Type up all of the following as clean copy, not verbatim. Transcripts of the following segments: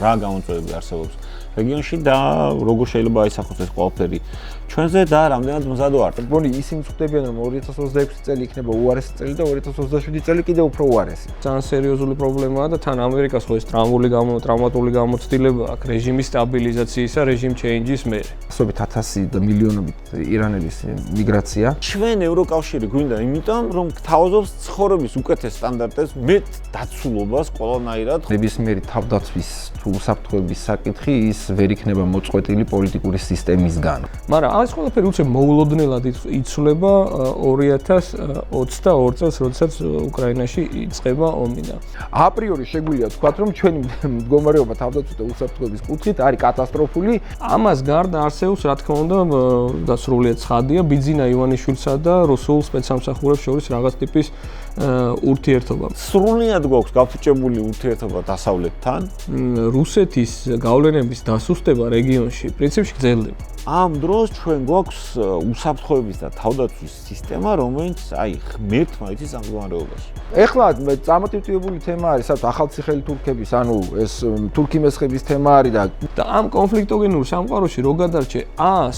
რა გამოწვევები არსებობს რეგიონში და როგორ შეიძლება აისახოს ეს ყველაფერი ჩვენზე და რამდენად მზად ვართ. მგონი ისინი ვხვდებიან რომ 2026 წელი იქნება უარესი წელი და 2027 წელი კიდევ უფრო უარესი. ძალიან სერიოზული პრობლემაა და თან ამერიკას ხო ეს ტრავმატული გამოცდილება აქვს რეჟიმის სტაბილიზაციისა, რეჟიმ ჩეინჯის მერე. ასობით 1000 და მილიონობით ირანელის მიგრაცია. ჩვენ ევროკავშირი გვინდა იმიტომ რომ გთავაზობს ცხოვრების უკეთეს სტანდარტებს, მეტ დაცულობას ყველანაირად. ნებისმიერი თავდაცვის თუ უსაფრთხოების საკითხი ის ვერ იქნება მოწყვეტილი პოლიტიკური სისტემისგან. მაგრამ ეს ყველაფერი უცებ მოულოდნელად იცვლება 2022 წელს, როდესაც უკრაინაში იწყება ომი და აპრიორი შეგვიძლია ვთქვათ, რომ ჩვენი მდგომარეობა თავდაცვის და უსაფრთხოების კუთხით არის კატასტროფული. ამას გარდა არსებობს, რა თქმა უნდა, და სრულიად ცხადია, ბიძინა ივანიშვილსა და რუსულ სპეცსამსახურებს შორის რაღაც ტიპის ურთიერთობა. სრულიად გვაქვს გაფუჭებული ურთიერთობა დასავლეთთან. რუსეთის გავლენების დასუსტება რეგიონში პრინციპში გრძელდება. ამ დროს ჩვენ გვაქვს უსაფრთხოების და თავდაცვის სისტემა, რომელიც ღმერთმა იცის ამ მდგომარეობაში. ეხლა წამოტივტივებული თემა არის, საერთოდ ახალციხელი თურქების, ანუ ეს თურქი-მესხების თემა არის და ამ კონფლიქტოგენურ სამყაროში რო გადარჩე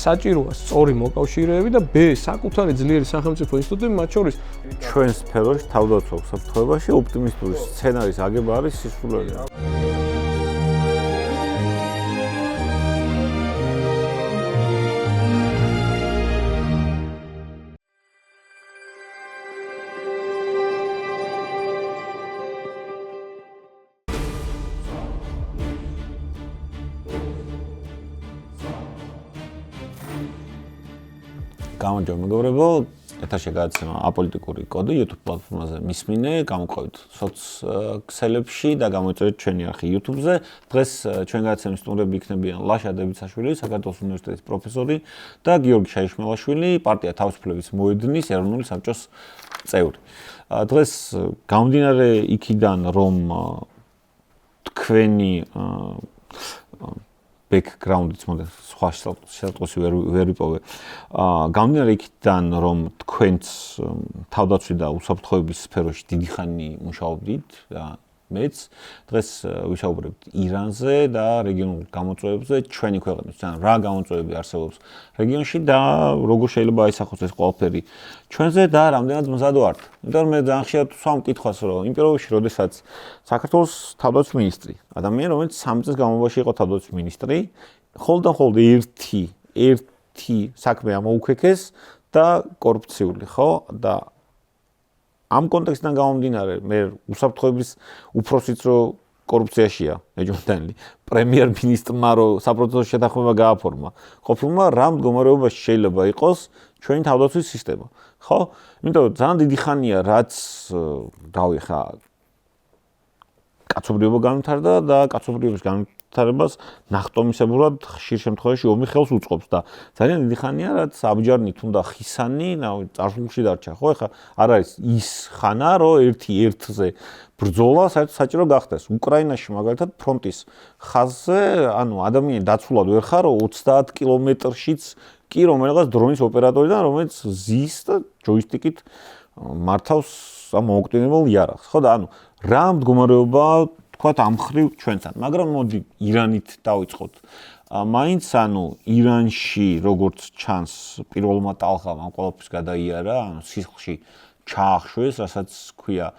საჭიროა სწორი მოკავშირეები და ბ საკუთარი ძლიერი სახელმწიფო ინსტიტუტები, მათ შორის ჩვენ სფეროში თავდაცვა უსაფრთხოებაში ოპტიმისტური სცენარის აგება არის სისულელე. გამარჯობა მეგობრებო, ეთერში გადაცემა აპოლიტიკური კოდი YouTube პლატფორმაზე მისმინე, გამოყვებით სოციალებში და გამოიწვევთ ჩვენი არხი YouTube-ზე. დღეს ჩვენ გადაცემის სტუმრები იქნებიან ლაშა დებიცაშვილი, საქართველოს უნივერსიტეტის პროფესორი და გიორგი შაიშმელაშვილი, პარტია თავისუფლების მოედნის ეროვნული საბჭოს წევრი. დღეს გამომდინარე იქიდან, რომ თქვენი background-იც მოდი სხვა შეტყოსი ვერ ვიპოვე. გამომდინარე იქიდან, რომ თქვენც თავდაცვი და უსაფრთხოების სფეროში დიდი ხანი მუშაობდით და მეც დღეს ვისაუბრებთ ირანზე და რეგიონულ გამოწვევებზე ჩვენი ქვეყნის რა გამოწვევები არსებობს რეგიონში და როგორ შეიძლება აისახოს ეს ყველაფერი ჩვენზე და რამდენად მზად ვართ. იმიტომ რომ მე ძალიან ხშირად ვსვამ კითხვას, რომ იმ პირობებში, როდესაც საქართველოს თავდაცვის მინისტრი, ადამიანი, რომელიც 3 წლის განმავლობაში იყო თავდაცვის მინისტრი, ხოლმე ერთი საქმე ამოუქეკეს და კორუფციული, ხო? და ამ კონტექსტიდან გამომდინარე, მე უსაფრთხოების უფროსიც რო კორუფციაშია, ეჯონდანელი, პრემიერ-მინისტრმა რო საპროცესო შეთანხმება გააფორმა, ყოფილმა რა მდგომარეობაში შეიძლება იყოს ჩვენი თავდაცვის სისტემა, ხო? იმიტომ ძალიან დიდი ხანია, რაც რავი ხა კაცობრიობა განვითარდა და კაცობრიობის განვითარებას ნახტომისებურად ხშირ შემთხვევაში ომი ხელს უწყობს და ძალიან დიდი ხანია, რაც აბჯარნით უნდა ხისანი, წარსულში დარჩა, ხო? ეხლა არ არის ის ხანა, რომ ერთ-ერთზე ბრძოლა საჭირო გახდეს. უკრაინაში მაგალითად ფრონტის ხაზზე, ანუ ადამიანი დაცულად ვერ ხარო 30 კილომეტრშიც კი რომელიღაც დრონის ოპერატორიდან, რომელიც ზის და ჯოისტიკით მართავს ამ მოუკდინებელ იარაღს, ხო? და ანუ რა მდგომარეობა თქვათ ამ ხრივ ჩვენთან, მაგრამ მოდი ირანით დავიწყოთ. მაინც ანუ ირანში როგორც ჩანს პირველმა ტალღამ ამ ყველაფერს გადაიარა, ანუ სისხლში ჩაახშვეს, რასაც ქვია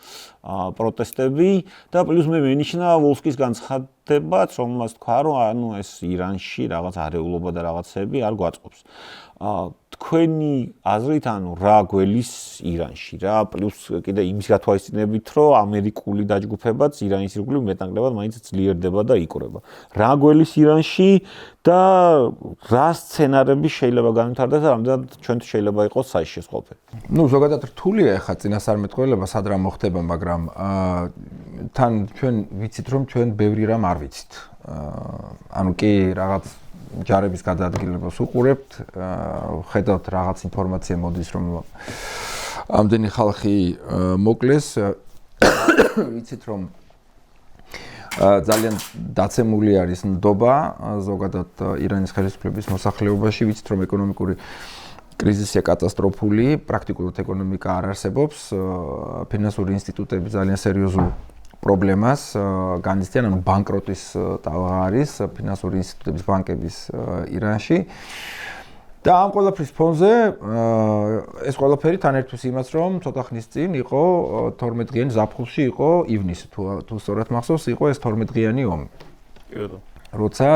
პროტესტები და პლუს მე მენიშნა ვოლსკის განცხადებაც, რომელმაც თქვა, რომ ანუ ეს ირანში რაღაც არეულობა და რაღაცები არ გვაწყობს. თქვენი აზრით, ანუ რა გველის ირანში რა, პლუს კიდე იმის გათვალისწინებით, რომ ამერიკული დაჯგუფებაც ირანის ირგვლივ მეტნაკლებად მაინც ძლიერდება და იკვრება. რა გველის ირანში და რა სცენარები შეიძლება განვითარდეს და რამდენად ჩვენთვის შეიძლება იყოს საჭირო ეს ყველაფერი. ზოგადად რთულია ეხა წინასწარმეტყველება სად რა მოხდება, მაგრამ თან ჩვენ ვიცით, რომ ჩვენ ბევრი რამ არ ვიცით. ანუ კი რაღაც ჯარების გადაადგილებას უყურებთ, ხედავთ რაღაც ინფორმაცია მოდის, რომ ამდენი ხალხი მოკლეს, ვიცით, რომ ძალიან დაცემული არის ნდობა ზოგადად ირანის ხელისუფლების მოსახლეობაში, ვიცით, რომ ეკონომიკური კრიზისია კატასტროფული, პრაქტიკულად ეკონომიკა არ არსებობს, ფინანსური ინსტიტუტები ძალიან სერიოზულ პრობლემას განიცდიან, ანუ ბანკროტის ტალღა არის ფინანსური ინსტიტუტების ბანკების ირანში. და ამ ყველაფრის ფონზე ეს ყველაფერი თან ერთვის იმას, რომ ცოტა ხნის წინ იყო 12 დღიანი ზაფხულში იყო ივნისი თუ სწორად მახსოვს, იყო ეს 12 დღიანი ომი. როცა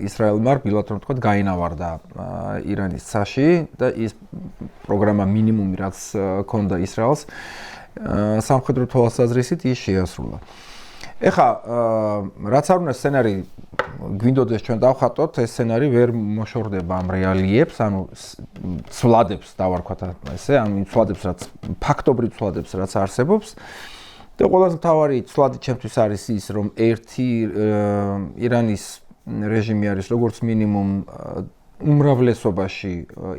ისრაელმა რბილად რომ თქვა გაინავარდა ირანის ცაში და ის პროგრამა მინიმუმი რაც ჰქონდა ისრაელს სამხედრო თვალსაზრისით ის შეასრულა. ეხლა რაც არ უნდა სცენარი გვინდოდეს ჩვენ დავხატოთ, ეს სცენარი ვერ მოშორდება ამ რეალიებს, ანუ ცვლადებს დავარქვათ ესე, ანუ ცვლადებს რაც ფაქტობრივ ცვლადებს რაც არსებობს. და ყველაზე მთავარი ცვლადი ჩემთვის არის ის, რომ ერთი ირანის რეჟიმი არის როგორც მინიმუმ უმრავლესობაში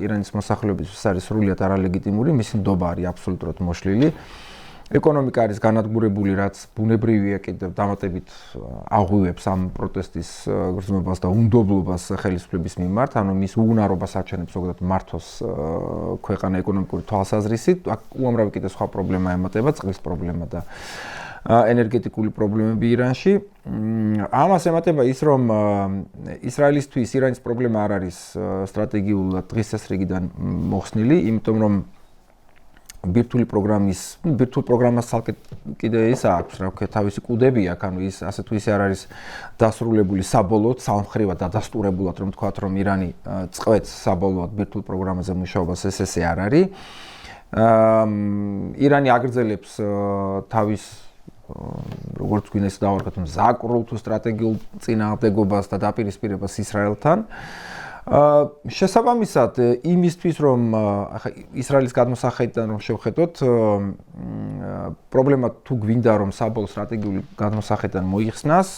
ირანის მოსახლეობისთვის არის სრულიად არალეგიტიმური, მისი ნდობა არის აბსოლუტურად მოშლილი. ეკონომიკა არის განადგურებული, რაც ბუნებრივია კიდევ დამატებით აღვივებს ამ პროტესტის გრძნობას და უნდობლობას ხელისუფლების მიმართ, ანუ მის უუნარობას აჩვენებს ზოგადად მართოს ქვეყანა ეკონომიკური თვალსაზრისით. აქ უამრავი კიდევ სხვა პრობლემა ემატება, წყლის პრობლემა და ენერგეტიკული პრობლემები ირანში. ამას ემატება ის, რომ ისრაელისთვის ირანის პრობლემა არ არის სტრატეგიულად დღის წესრიგიდან მოხსნილი, იმიტომ რომ ბირთვული პროგრამას ცალკე კიდე ის აქვს, რა ვქეთ, თავისი კუდები აქვს, ანუ ის ასე თუ ისე არ არის დასრულებული საბოლოოდ, სამხრივად დადასტურებულად, რომ თქვათ, რომ ირანი წყვეტს საბოლოოდ ბირთვულ პროგრამაზე მუშაობას, ესე არ არის. ირანი აგრძელებს თავის როგორც გვინეს დავარქვათ, მზაკრულ თუ სტრატეგიულ წინააღმდეგობას და დაპირისპირებას ისრაელთან. შესაბამისად, იმისთვის რომ ახლა ისრაელის გადმოსახედიდან რომ შევხედოთ, პრობლემა თუ გვინდა რომ საბოლოო სტრატეგიული გადმოსახედიდან მოიხსნას,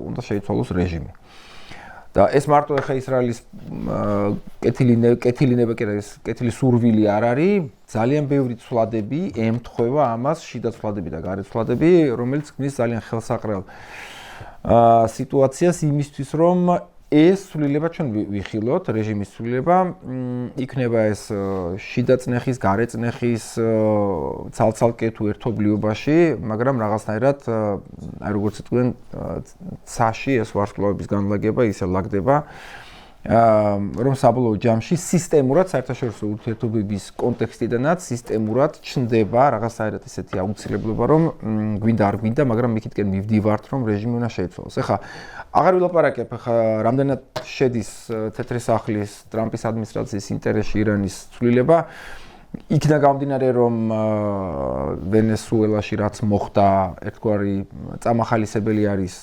უნდა შეიცვალოს რეჟიმი. და ეს მარტო ახლა ისრაელის კეთილი სურვილი არ არის, ძალიან ბევრი ცვლადები ემთხვევა ამას, შიდა ცვლადები და გარე ცვლადები, რომელიც ქმნის ძალიან ხელსაყრელ სიტუაციას იმისთვის, რომ ეს ცვლილება ჩვენ ვიხილოთ, რეჟიმის ცვლილება, იქნება ეს შიდა წნეხის, გარე წნეხის, ცალ-ცალკე თუ ერთობლიობაში, მაგრამ რაღაცნაირად, აი როგორც იტყვიან, ცაში ეს ვარსკვლავების განლაგება ისე ლაგდება, რომ საბოლოო ჯამში სისტემურად საერთაშორისო ურთიერთობების კონტექსტიდანაც სისტემურად ჩნდება რაღაცნაირად ესეთი აუცილებლობა, რომ გვინდა არ გვინდა, მაგრამ იქითკენ მივდივართ, რომ რეჟიმი უნდა შეიცვალოს. ეხლა აღარ ვილაპარაკებ, ეხლა რამდენად შედის თეთრი სახლის ტრამპის ადმინისტრაციის ინტერესში ირანის ცვლილება. იქიდან გამომდინარე, რომ ვენესუელაში რაც მოხდა, ერთგვარი წამახალისებელი არის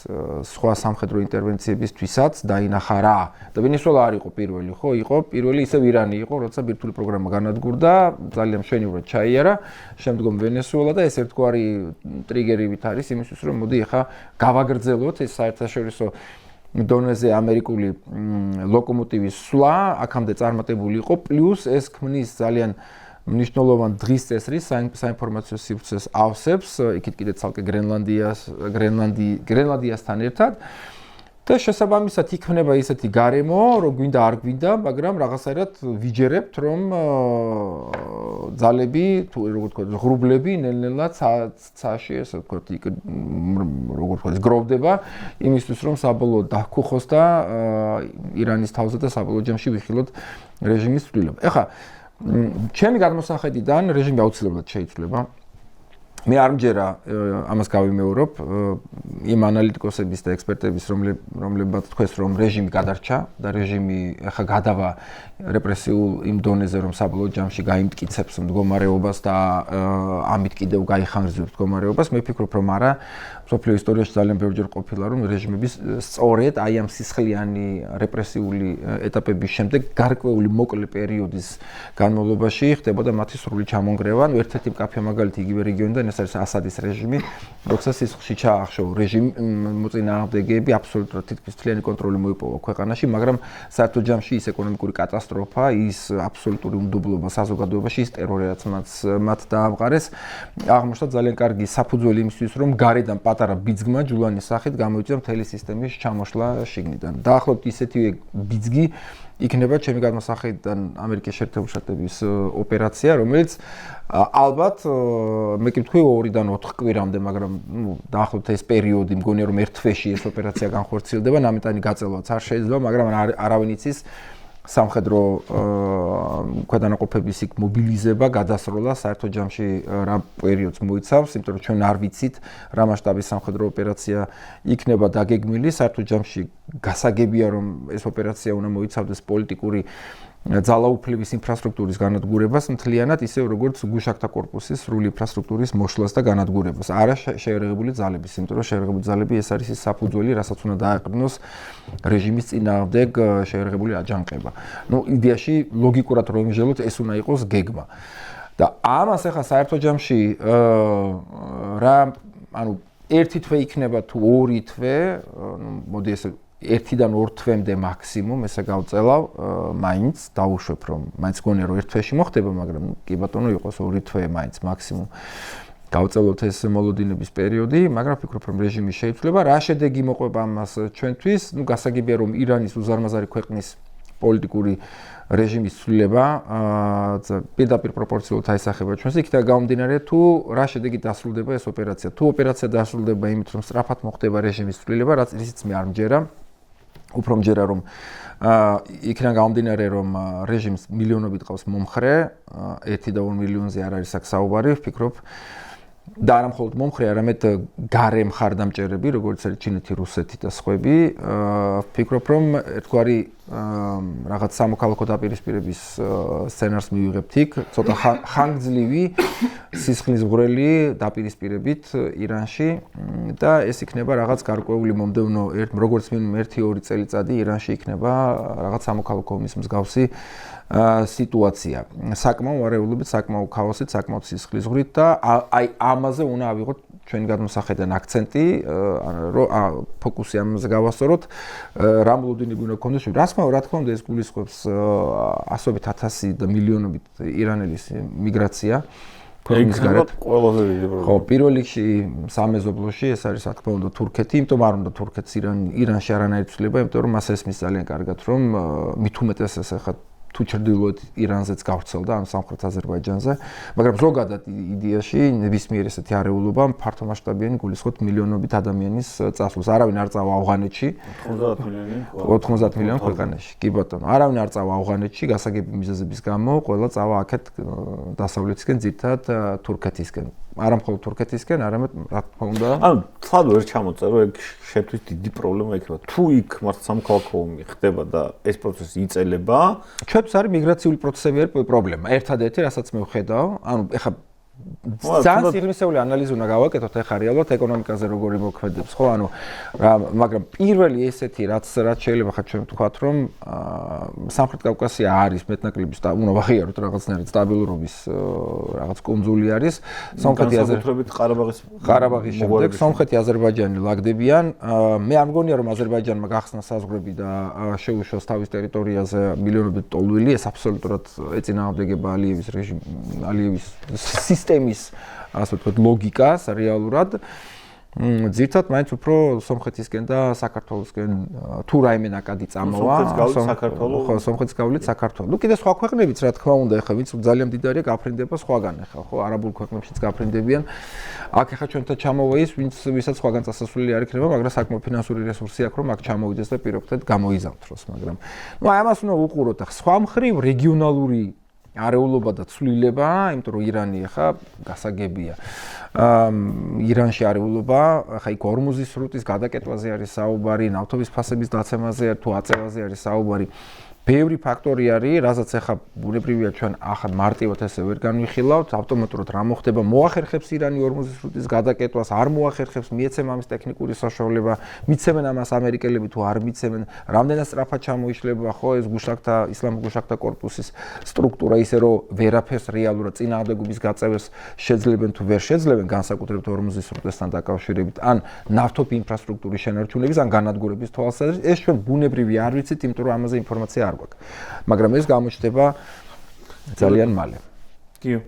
სხვა სამხედრო ინტერვენციებისთვისაც, დაინახა რა. და ვენესუელა არ იყო პირველი, ხო? იყო პირველი ისევ ირანი იყო, როცა ბირთვული პროგრამა განადგურდა, ძალიან მშვენივრად ჩაიარა, შემდგომ ვენესუელა და ეს ერთგვარი ტრიგერივით არის იმისთვის, რომ მოდი ახლა გავაგრძელოთ ეს საერთაშორისო დონეზე ამერიკული ლოკომოტივის სვლა, აქამდე წარმატებული იყო, პლუს ეს ქმნის ძალიან მნიშვნელოვან დღის წესრის საინფორმაციო სივრცეს ავსებს, იქით კიდე ცალკე გრენლანდიასთან ერთად. და შესაბამისად იქნება ისეთი გარემო, რომ გვინდა არ გვინდა, მაგრამ რაღაცაირად ვიჯერებთ, რომ ძალები, თუ როგორ ვთქვათ, ღრუბლები ნელ-ნელა ცაში, ესე ვთქვათ, როგორ ვთქვათ, გროვდება იმისთვის, რომ საბოლოოდ დაგქუხოს და ირანის თავზე და საბოლოო ჯამში ვიხილოთ რეჟიმის ცვლილება. ეხლა ჩემი გადმოსახედიდან რეჟიმი აუცილებლად შეიცვლება. მე არ მჯერა ამას გავიმეორებ იმ ანალიტიკოსების და ექსპერტების რომლებმაც თქვეს რომ რეჟიმი გადარჩა და რეჟიმი ახლა გადავა რეპრესიულ იმ დონეზე რომ საბოლოო ჯამში გაიმტკიცებს მდგომარეობას და ამით კიდევ გაიხანგრძლივებს მდგომარეობას მე ვფიქრობ რომ არა სოფლიო ისტორიაში ძალიან ბევრჯერ ყოფილა რომ რეჟიმების სწორედ აი ამ სისხლიანი რეპრესიული ეტაპების შემდეგ გარკვეული მოკლე პერიოდის განმავლობაში ხდებოდა მათი სრული ჩამონგრევა ანუ ერთ-ერთი მკაფიო მაგალითი იგივე რეგიონიდან ეს არის ასადის რეჟიმი როცა სისხლში ჩაახშო რეჟიმი მოწინააღმდეგეები აბსოლუტურად თითქმის მთლიანი კონტროლი მოიპოვა ქვეყანაში მაგრამ საერთო ჯამში ის ეკონომიკური კატასტროფა ის აბსოლუტური უნდობლობა საზოგადოებაში ის ტერორი რაც მათ დაამყარეს აღმოჩნდა ძალიან კარგი საფუძველი იმისთვის რომ გარედან პატარა ბიძგმა ჯულანის სახით გამოიწვია მთელი სისტემის ჩამოშლა შიგნიდან. დაახლოებით ისეთივე ბიძგი იქნება ჩემი გადმოსახედიდან ამერიკის შეერთებული შტატების ოპერაცია, რომელიც ალბათ მე კი ვთქვი 2-დან 4 კვირამდე, მაგრამ დაახლოებით ეს პერიოდი მგონია რომ ერთ თვეში ეს ოპერაცია განხორციელდება, ნამეტანი გაწელვაც არ შეიძლება, მაგრამ არავინ იცის სამხედრო ქვედანაყოფების იქ მობილიზება, გადასროლა საერთო ჯამში რა პერიოდს მოიცავს, იმიტომ რომ ჩვენ არ ვიცით რა მასშტაბის სამხედრო ოპერაცია იქნება დაგეგმილი, საერთო ჯამში გასაგებია რომ ეს ოპერაცია უნდა მოიცავდეს პოლიტიკური ძალაუფლების ინფრასტრუქტურის განადგურებას მთლიანად, ისე როგორც გუშაკთა კორპუსის სრული ინფრასტრუქტურის მოშლას და განადგურებას. არა შეერაღებული ძალების, იმიტომ რომ შეერაღებული ძალები ეს არის ის საფუძველი, რასაც უნდა დააყრდნოს რეჟიმის წინააღმდეგ შეერაღებული აჯანყება. იდეაში ლოგიკურად რომ იმჟელოთ, ეს უნდა იყოს გეგმა. და ამას ახლა საერთო ჯამში ერთი თვე იქნება თუ ორი თვე, მოდი ესე 1-დან 2 თვემდე მაქსიმუმ ესე გავწელავ, მაინც დავუშვებ რომ მაინც გონია რომ 1 თვეში მოხდება, მაგრამ კი ბატონო იყოს 2 თვე მაინც მაქსიმუმ. გავწელოთ ეს მოლოდინების პერიოდი, მაგრამ ვფიქრობ რომ რეჟიმი შეიცვლება, რა შედეგი მოყვება ამას ჩვენთვის, გასაგებია რომ ირანის უზარმაზარი ქვეყნის პოლიტიკური რეჟიმის ცვლილება პირდაპირ პროპორციულად აისახება ჩვენს. იქიდან გამომდინარე თუ რა შედეგი დასრულდება ეს ოპერაცია. თუ ოპერაცია დასრულდება იმით რომ სწრაფად მოხდება რეჟიმის ცვლილება, რაც ისიც მე არ მჯერა. უფრო მჯერა რომ იქიდან გამომდინარე რომ რეჟიმს მილიონობით ყავს მომხრე, 1 და 2 მილიონზე არ არის აქ საუბარი, ვფიქრობ და არა მხოლოდ მომხრე, არამედ გარე მხარდამჭერები, როგორც არის ჩინეთი, რუსეთი და სხვები, ვფიქრობ რომ ერთგვარი რაღაც სამოქალაქო დაპირისპირების სცენარს მივიღებთ იქ, ცოტა ხანგრძლივი სისხლის მღვრელი დაპირისპირებით ირანში და ეს იქნება რაღაც გარკვეული მომდევნო როგორც მინიმუმ 1-2 წელიწადი ირანში იქნება რაღაც სამოქალაქო ომის მსგავსი სიტუაცია. საკმაო არეულობით, საკმაო ქაოსით, საკმაო სისხლისღვრით და აი ამაზე უნდა ავიღოთ ჩვენი გადმოსახედიდან აქცენტი, რომ ფოკუსი ამაზე გავასწოროთ, რა მოლოდინები უნდა გქონდეს. რა თქმა უნდა, ეს გულისხმობს ასობით ათასი და მილიონობით ირანელის მიგრაცია. ქვეყნის გარეთ ყველაზე დიდი პრობლემა. ხო, პირველ რიგში სამეზობლოში ეს არის რა თქმა უნდა თურქეთი, იმიტომ არ უნდა თურქეთს ირანში არანაირი ცვლილება, იმიტომ რომ მას ესმის ძალიან კარგად, რომ მით უმეტეს ეს ახლა თუ ჩრდილოეთ ირანზეც გავრცელდა, ან სამხრეთ აზერბაიჯანზე, მაგრამ ზოგადად იდეაში ნებისმიერ ესეთი არეულობა ფართო მასშტაბიანი გულისხმობთ მილიონობით ადამიანის წასვლას. არავინ არ წავა ავღანეთში 90 მილიონი ქვეყანაში. კი ბატონო, არავინ არ წავა ავღანეთში გასაგები მიზეზების გამო, ყველა წავა აქეთ დასავლეთისკენ, ძირითადად თურქეთისკენ. არა მხოლოდ თურქეთისკენ, არამედ რა თქმა უნდა. ანუ თვალ ვერ ჩამოწერო, ეგ შეთვის დიდი პრობლემა იქნება. თუ იქ მართლა სამოქალაქო ომი ხდება და ეს პროცესი იწელება, ჩვენთვის არის მიგრაციული პროცესები არის პრობლემა. ერთადერთი, რასაც მე ვხედავ, ანუ ეხლა ძალიან სიღრმისეული ანალიზი უნდა გავაკეთოთ ეხლა რეალურად ეკონომიკაზე როგორი მოქმედებს, ხო? ანუ მაგრამ პირველი ესეთი რაც შეიძლება ხა ჩვენ ვთქვათ, რომ სამხრეთ კავკასია არის მეტნაკლების და უნდა ვაღიაროთ რაღაცნაირად სტაბილურობის რაღაც კუნძული არის. სომხეთი ყარაბაღის შემდეგ სომხეთი აზერბაიჯანი ლაგდებიან. მე არ მგონია რომ აზერბაიჯანმა გახსნა საზღვრები და შეუშვას თავის ტერიტორიაზე მილიონობით ტოლვილი, ეს აბსოლუტურად ეწინააღმდეგება ალიევის რეჟიმის, ალიევის სისტემის, ასე ვთქვათ, ლოგიკას რეალურად. ძირთად მაინც უფრო სომხეთისკენ და საქართველოსკენ თუ რაიმე ნაკადი წამოვა, ხო, სომხეთის გავლით საქართველოს. ნუ კიდე სხვა ქვეყნებიც რა თქმა უნდა, ეხლა ვინც ძალიან მდიდარია, გაფრინდება სხვაგან ეხლა, ხო, არაბულ ქვეყნებშიც გაფრინდებიან. აქ ეხლა ჩვენთან ჩამოვა ის, ვისაც სხვაგან წასასვლელი არ იქნება, მაგრამ საკმაო ფინანსური რესურსი აქვს, რომ აქ ჩამოვიდეს და პირობითად გამოიზამთროს, მაგრამ ნუ აი ამას უნდა უყუროთ. სხვა მხრივ რეგიონალური არეულობა და ცვლილება, იმიტომ რომ ირანი ახლა გასაგებია. ირანში არეულობა, ახლა იქ ორმუზის სრუტის გადაკეთვაზე არის საუბარი, ნავთობის ფასების დაცემაზე თუ აწევაზე არის საუბარი. ბევრი ფაქტორი არის, რასაც ახლა ბუნებრივია ჩვენ ახლა მარტივად ესე ვერ განვიხილავთ, ავტომატურად რა მოხდება, მოახერხებს ირანი ორმუზის სრუტის გადაკეთვას, არ მოახერხებს, მიეცემ ამის ტექნიკური საშუალება, მიცემენ ამას ამერიკელები თუ არ მიცემენ, რამდენად სწრაფად ჩამოიშლება, ხო, ეს გუშაკთა, ისლამურ გუშაკთა კორპუსის სტრუქტურა, ისე რომ ვერაფერს რეალურად წინააღმდეგობის გაწევას შეძლებენ თუ ვერ შეძლებენ, განსაკუთრებით ორმუზის სრუტესთან დაკავშირებით, ან ნავთობი ინფრასტრუქტურის შენარჩუნების, ან განადგურების თვალსაზრისით, ეს ჩვენ ბუნებრივი არ ვიცით, იმიტომ რომ ამაზე ინფორმაცია მაგრამ ეს გამოჩნდება ძალიან მალე. კი.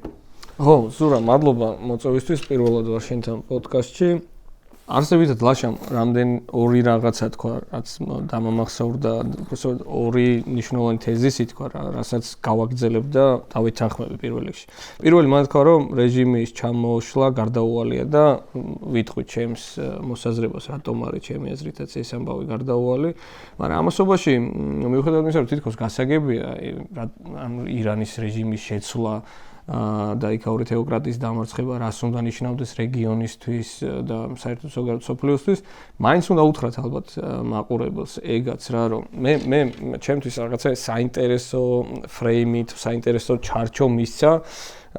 ხო, ზურა, მადლობა მოწვევისთვის პირველად ვარ შენთან პოდკასტში. არსებითად ლაშამ რამდენი ორი რაღაცა თქვა, რაც დამამახსოვრდა, უბრალოდ ორი მნიშვნელოვანი თეზისი თქვა, რასაც გავაგრძელებდა დავით თანხმები პირველ რიგში. პირველი მან თქვა, რომ რეჟიმის ჩამოშლა გარდაუვალია და ვიტყვი ჩემს მოსაზრებას, რატომ არის ჩემი აზრითაც ეს ამბავი გარდაუვალი, მაგრამ ამასობაში მიუხედავად იმისა, რომ თითქოს გასაგებია ანუ ირანის რეჟიმის შეცვლა და იქაური თეოკრატიის დამარცხება რას უნდა ნიშნავდეს რეგიონისთვის და საერთოდ ზოგადად სოფლიოსთვის, მაინც უნდა უთხრათ ალბათ მაყურებელს ეგაც რა, რომ მე ჩემთვის რაღაცა საინტერესო ფრეიმით, საინტერესო ჩარჩო მისცა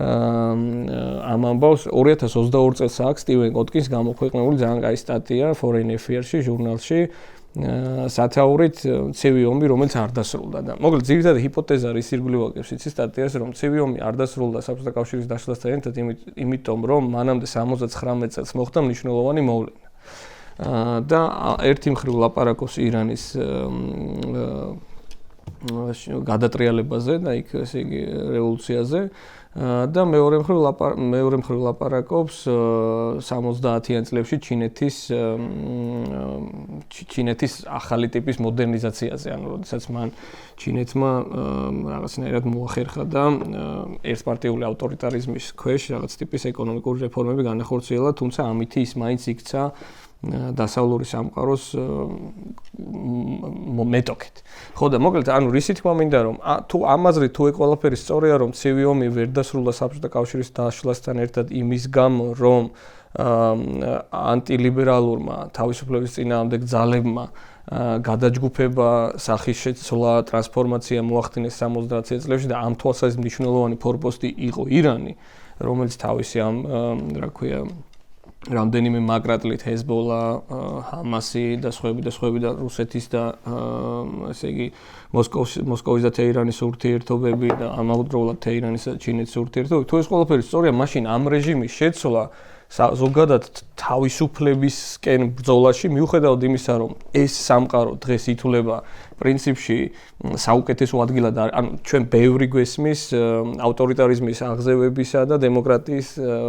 ამ ამბავს 2022 წელს აქვს სტივენ კოტკინს გამოქვეყნებული ძალიან კაი სტატია Foreign Affairs-ში, ჟურნალში სათაურით ცივი ომი, რომელიც არ დასრულდა და მოკლედ ძირითადი ჰიპოთეზა რის ირგვლივ აგებს იცი სტატიას, რომ ცივი ომი არ დასრულდა საბჭოთა კავშირის დაშლასთან ერთად, იმიტომ რომ მანამდე 79 წელს მოხდა მნიშვნელოვანი მოვლენა. და ერთი მხრივ ლაპარაკობს ირანის გადატრიალებაზე და იქ ესე იგი რევოლუციაზე და მეორე მხრივ ლაპარაკობს 70-იან წლებში ჩინეთის ახალი ტიპის მოდერნიზაციაზე, ანუ როდესაც მან ჩინეთმა რაღაცნაირად მოახერხა და ერთპარტიული ავტორიტარიზმის ქვეშ რაღაც ტიპის ეკონომიკური რეფორმები განახორციელა, თუმცა ამით ის მაინც იქცა დასავლური სამყაროს მეტოქით. ხო და მოკლედ ანუ რისი თქმა მინდა რომ თუ ამაზრით თუ ეგ ყველაფერი სწორია რომ ცივი ომი ვერ დასრულდა საბჭოთა კავშირის დაშლასთან ერთად იმის გამო რომ ანტილიბერალურმა თავისუფლების წინააღმდეგ ძალებმა გადაჯგუფება, სახის შეცვლა, ტრანსფორმაცია მოახდინეს 70-იან წლებში და ამ თვალსაზრისით მნიშვნელოვანი ფორპოსტი იყო ირანი, რომელიც თავისი ამ რა ქვია რამდენიმე მაგრატლით ჰეზბოლა, ჰამასი და სხვები და რუსეთის და ესე იგი მოსკოვის და თეირანის ურთიერთობები და ამავდროულად თეირანის და ჩინეთის ურთიერთობები. თუ ეს ყველაფერი სწორია, მაშინ ამ რეჟიმის შეცვლა ზოგადად თავისუფლებისკენ ბრძოლაში მიუხედავად იმისა, რომ ეს სამყარო დღეს ითვლება პრინციპში საუკეთესო ადგილად, ანუ ჩვენ ბევრი გვესმის ავტორიტარიზმის აღზევებისა და დემოკრატიის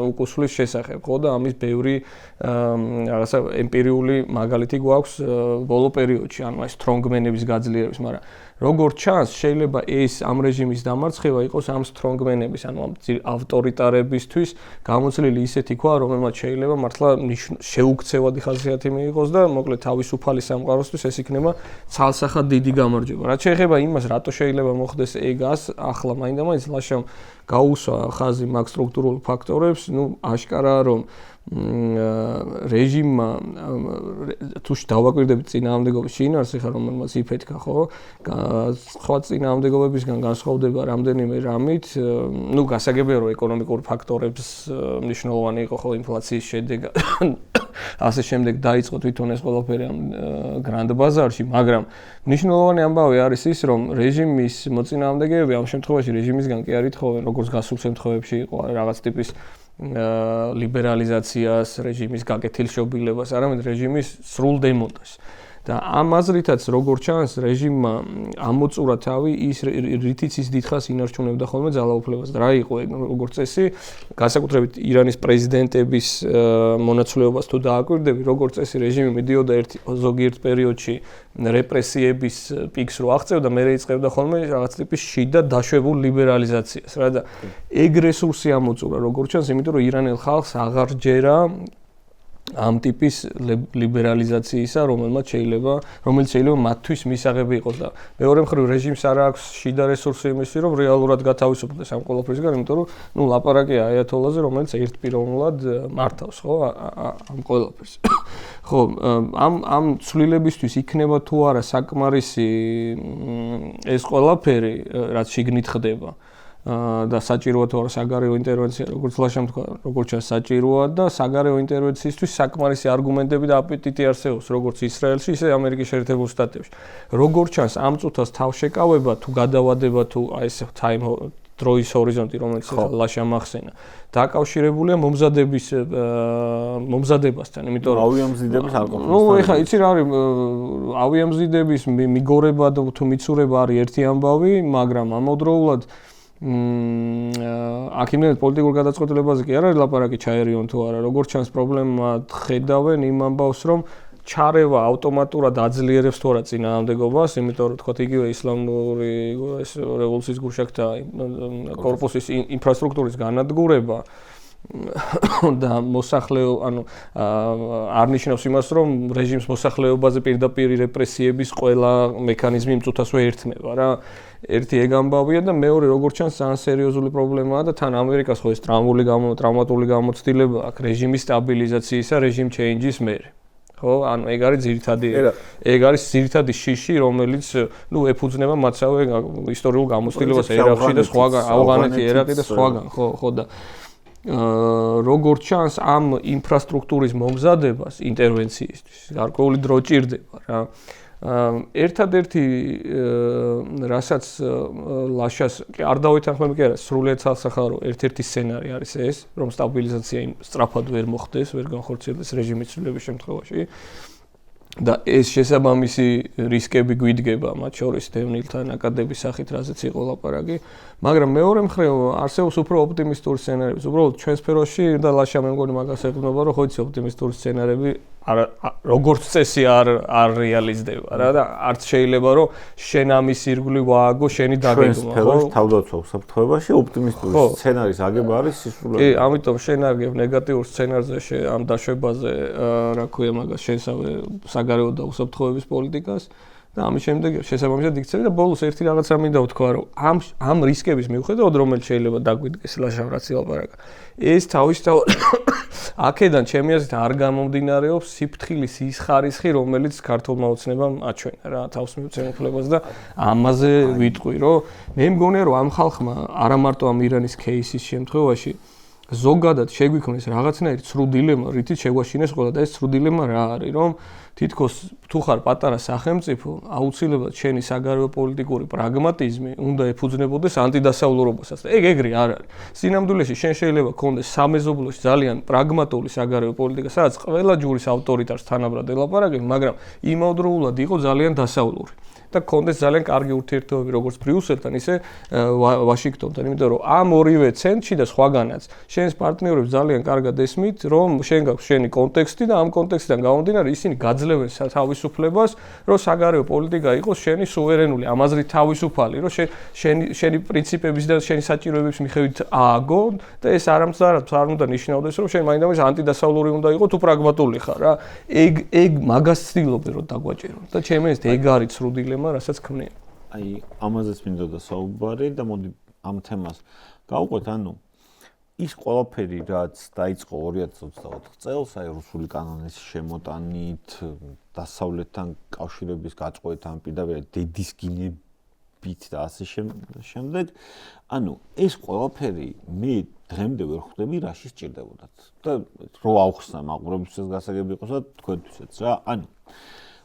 უკუსვლის შესახებ, ხო და ამის ბევრი რაღაცა ემპირიული მაგალითი გვაქვს ბოლო პერიოდში, ანუ აი სტრონგმენების გაძლიერების, მაგრამ როგორც ჩანს, შეიძლება ეს ამ რეჟიმის დამარცხება იყოს ამ სტრონგმენების, ანუ ამ ავტორიტარებისთვის გამოცლილი ისეთი ქვა, რომელმაც შეიძლება მართლა შეუქცევადი ხასიათი მიიღოს და მოკლედ თავისუფალი სამყაროსთვის ეს იქნება ცალსახად დიდი გამარჯვება. რაც შეეხება იმას, რატო შეიძლება მოხდეს ეგას, ახლა მაინდა-მაინც ლაშამ გაუსვა ხაზი მაგ სტრუქტურულ ფაქტორებს, აშკარაა რომ რეჟიმმა თუ დავაკვირდებით წინააღმდეგობის შინაარსს, ხა რომელმაც იფეთქა, ხო? სხვა წინააღმდეგობებისგან განსხვავდება რამდენიმე რამით, გასაგებია რომ ეკონომიკურ ფაქტორებს მნიშვნელოვანი იყო ხო ინფლაციის შედეგად. ასე შემდეგ დაიწყო თვითონ ეს ყველაფერი ამ გრანდ ბაზარში, მაგრამ მნიშვნელოვანი ამბავი არის ის, რომ რეჟიმის მოწინააღმდეგეები ამ შემთხვევაში რეჟიმისგან კი არ ითხოვენ, როგორც გასულ შემთხვევებში იყო რაღაც ტიპის ლიბერალიზაციას, რეჟიმის გაკეთილშობილებას, არამედ რეჟიმის სრულ დემონტაჟს. და ამ აზრითაც როგორც ჩანს, რეჟიმმა ამოწურა თავი ის რითიც ის დიდხანს ინარჩუნებდა ხოლმე ძალაუფლებას. რა იყო ეგ როგორც წესი, განსაკუთრებით ირანის პრეზიდენტების მონაცვლეობას თუ დააკვირდები, როგორც წესი რეჟიმი მიდიოდა ზოგიერთ პერიოდში რეპრესიების პიკს რო აღწევდა, მერე იწყებდა ხოლმე რაღაც ტიპის შიდა დაშვებულ ლიბერალიზაციას, რა და ეგ რესურსი ამოწურა როგორც ჩანს, იმიტომ რომ ირანელ ხალხს აღარ ჯერა ამ ტიპის ლიბერალიზაციისა, რომელიც შეიძლება მათთვის მისაღები იყოს და მეორე მხრივ რეჟიმს არ აქვს შიდა რესურსი იმისი, რომ რეალურად გათავისუფლდეს ამ ყველაფრისგან, იმიტომ რომ ლაპარაკია აიათოლაზე, რომელიც ერთპიროვნულად მართავს, ხო, ამ ყველაფერს. ხო, ამ ცვლილებისთვის იქნება თუ არა საკმარისი ეს ყველაფერი, რაც შიგნით ხდება. და საჭიროა თუ არა საგარეო ინტერვენცია, როგორც ლაშამ თქვა, როგორც ჩანს საჭიროა და საგარეო ინტერვენციისთვის საკმარისი არგუმენტები და აპეტიტი არსებობს, როგორც ისრაელში, ისე ამერიკის შეერთებულ შტატებში. როგორც ჩანს, ამ წუთას თავშეკავება თუ გადავადება თუ აი ეს დროის ჰორიზონტი, რომელიც ლაშამ ახსენა, დაკავშირებულია მომზადებასთან, იმიტომ რომ ავიამზიდების ალკოჰოლისთან. ეხლა იცი რა არის ავიამზიდების მიგორება თუ მიცურება არის ერთი ამბავი, მაგრამ ამავდროულად აქ იმდენად პოლიტიკურ გადაწყვეტილებაზე კი არ არის ლაპარაკი ჩაერიონ თუ არა. როგორც ჩანს პრობლემა ხედავენ იმ ამბავს, რომ ჩარევა ავტომატურად აძლიერებს თუ არა წინააღმდეგობას, იმიტომ რომ თქვათ იგივე ისლამური რევოლუციის გუშაგთა კორპუსის ინფრასტრუქტურის განადგურება და მოსახლეო, ანუ არ ნიშნავს იმას, რომ რეჟიმს მოსახლეობაზე პირდაპირ რეპრესიების ყველა მექანიზმი იმ წუთას ვერ ერთმება რა. ერთი ეგ ამბავია და მეორე როგორც ჩანს ძალიან სერიოზული პრობლემაა და თან ამერიკას ხო ეს ტრავმატული გამოცდილება აქვს რეჟიმის სტაბილიზაციისა, რეჟიმ ჩეინჯის მერე. ხო, ანუ ეგ არის ძირითადი შიში, რომელიც ეფუძნება მათსავე ისტორიულ გამოცდილებას ერაყში და სხვაგან, ავღანეთი, ერაყი და სხვაგან, ხო და როგორც ჩანს ამ ინფრასტრუქტურის მომზადებას ინტერვენციისთვის გარკვეული დრო ჭირდება რა. ერთადერთი რასაც ლაშას არ დავეთანხმები კი არა, სრულიად სასახარო ერთ-ერთი სცენარი არის ეს, რომ სტაბილიზაცია სწრაფად ვერ მოხდეს, ვერ განხორციელდეს რეჟიმის ცვლილების შემთხვევაში. და ეს შესაბამისი რისკები გვიდგება, მათ შორის დევნილთან აკადემიის სახით, რაზეც იყო ლაპარაკი, მაგრამ მეორე მხრივ არსებობს უფრო ოპტიმისტური სცენარები. უბრალოდ ჩვენ სფეროში და ლაშა მე მგონი მაგას ეყრდნობა, რომ ხო იცი ოპტიმისტური სცენარები როგორც წესი არ რეალიზდება რა და არც შეიძლება რომ შენ ამის ირგვლივ ვააგო, შენი დაგეგმვა, ხო? თავდაცვალ საფრთხეობაში ოპტიმისტური სცენარის აგება არის სისულელე. კი, ამიტომ შენ აგებ ნეგატიურ სცენარზე ამ დაშვებაზე, რა ქვია მაგას, შენსავე საგარეო და უსაფრთხოების პოლიტიკას და ამის შემდეგ შესაბამისად იქცევი და ბოლოს ერთი რაღაცა მინდა ვთქვა, რომ ამ რისკების მიუხედავად, რომელიც შეიძლება დაგვიდგეს ლაშამ რაც ლაპარაკა, ეს თავისთავად აქედან ჩემი აზრით არ გამომდინარეობს სიფრთხილის ის ხარისხი, რომელიც ქართულმა ოცნებამ აჩვენა რა თავს მიუწევ უფლებას და ამაზე ვიტყვი, რომ მე მგონია რომ ამ ხალხმა არა მარტო ამ ირანის кейსის შემთხვევაში ზოგადად შეგვიქმნეს რაღაცნაირი ცრუ დილემა, რითიც შეგვაშინეს ყველა და ეს ცრუ დილემა რა არის, რომ თითქოს თუ ხარ პატარა სახელმწიფო, აუცილებლად შენი საგარეო პოლიტიკური პრაგმატიზმი უნდა ეფუძნებოდეს ანტიდასავლურობასაც და ეგრე არ არის. სინამდვილეში შენ შეიძლება გქონდეს სამეზობლოში ძალიან პრაგმატული საგარეო პოლიტიკა, სადაც ყველა ჯურის ავტორიტარს თანაბრად ელაპარაკებ, მაგრამ იმავდროულად იყო ძალიან დასავლური. და გქონდეს ძალიან კარგი ურთიერთობები როგორც ბრიუსელთან, ისე ვაშინგტონთან, იმიტომ რომ ამ ორივე ცენტრში და სხვაგანაც შენს პარტნიორებს ძალიან კარგად ესმით, რომ შენ გაქვს შენი კონტექსტი და ამ კონტექსტიდან გამომდინარე ისინი გაძლევენ თავისუფლებას, რომ საგარეო პოლიტიკა იყოს შენი სუვერენული, ამაზრით თავისუფალი, რომ შენი პრინციპების და შენი საჭიროებების მიხედვით ააგო და ეს არამც არ უნდა ნიშნავდეს, რომ შენ მაინდამაინც ანტიდასავლური უნდა იყო თუ პრაგმატული ხარ რა. ეგ მაგას ცდილობენ რომ დაგვაჭირონ და ჩემი აზრით ეგ არის ცრუ დილემა, რასაც ქმნიან. აი, ამაზეც მინდოდა საუბარი და მოდი ამ თემას გავყვეთ, ანუ ის ყველაფერი, რაც დაიწყო 2024 წელს, აი რუსული კანონის შემოტანით, დასავლეთთან კავშირების გაწყვეტით, ამ პირდაპირ დედის გინებით და ასე შემდეგ, ანუ ეს ყველაფერი მე დღემდე ვერ ხვდები რაში სჭირდებოდათ. და რო ავხსნა მაყურებლისთვის გასაგები იყოს და თქვენთვისაც რა, ანუ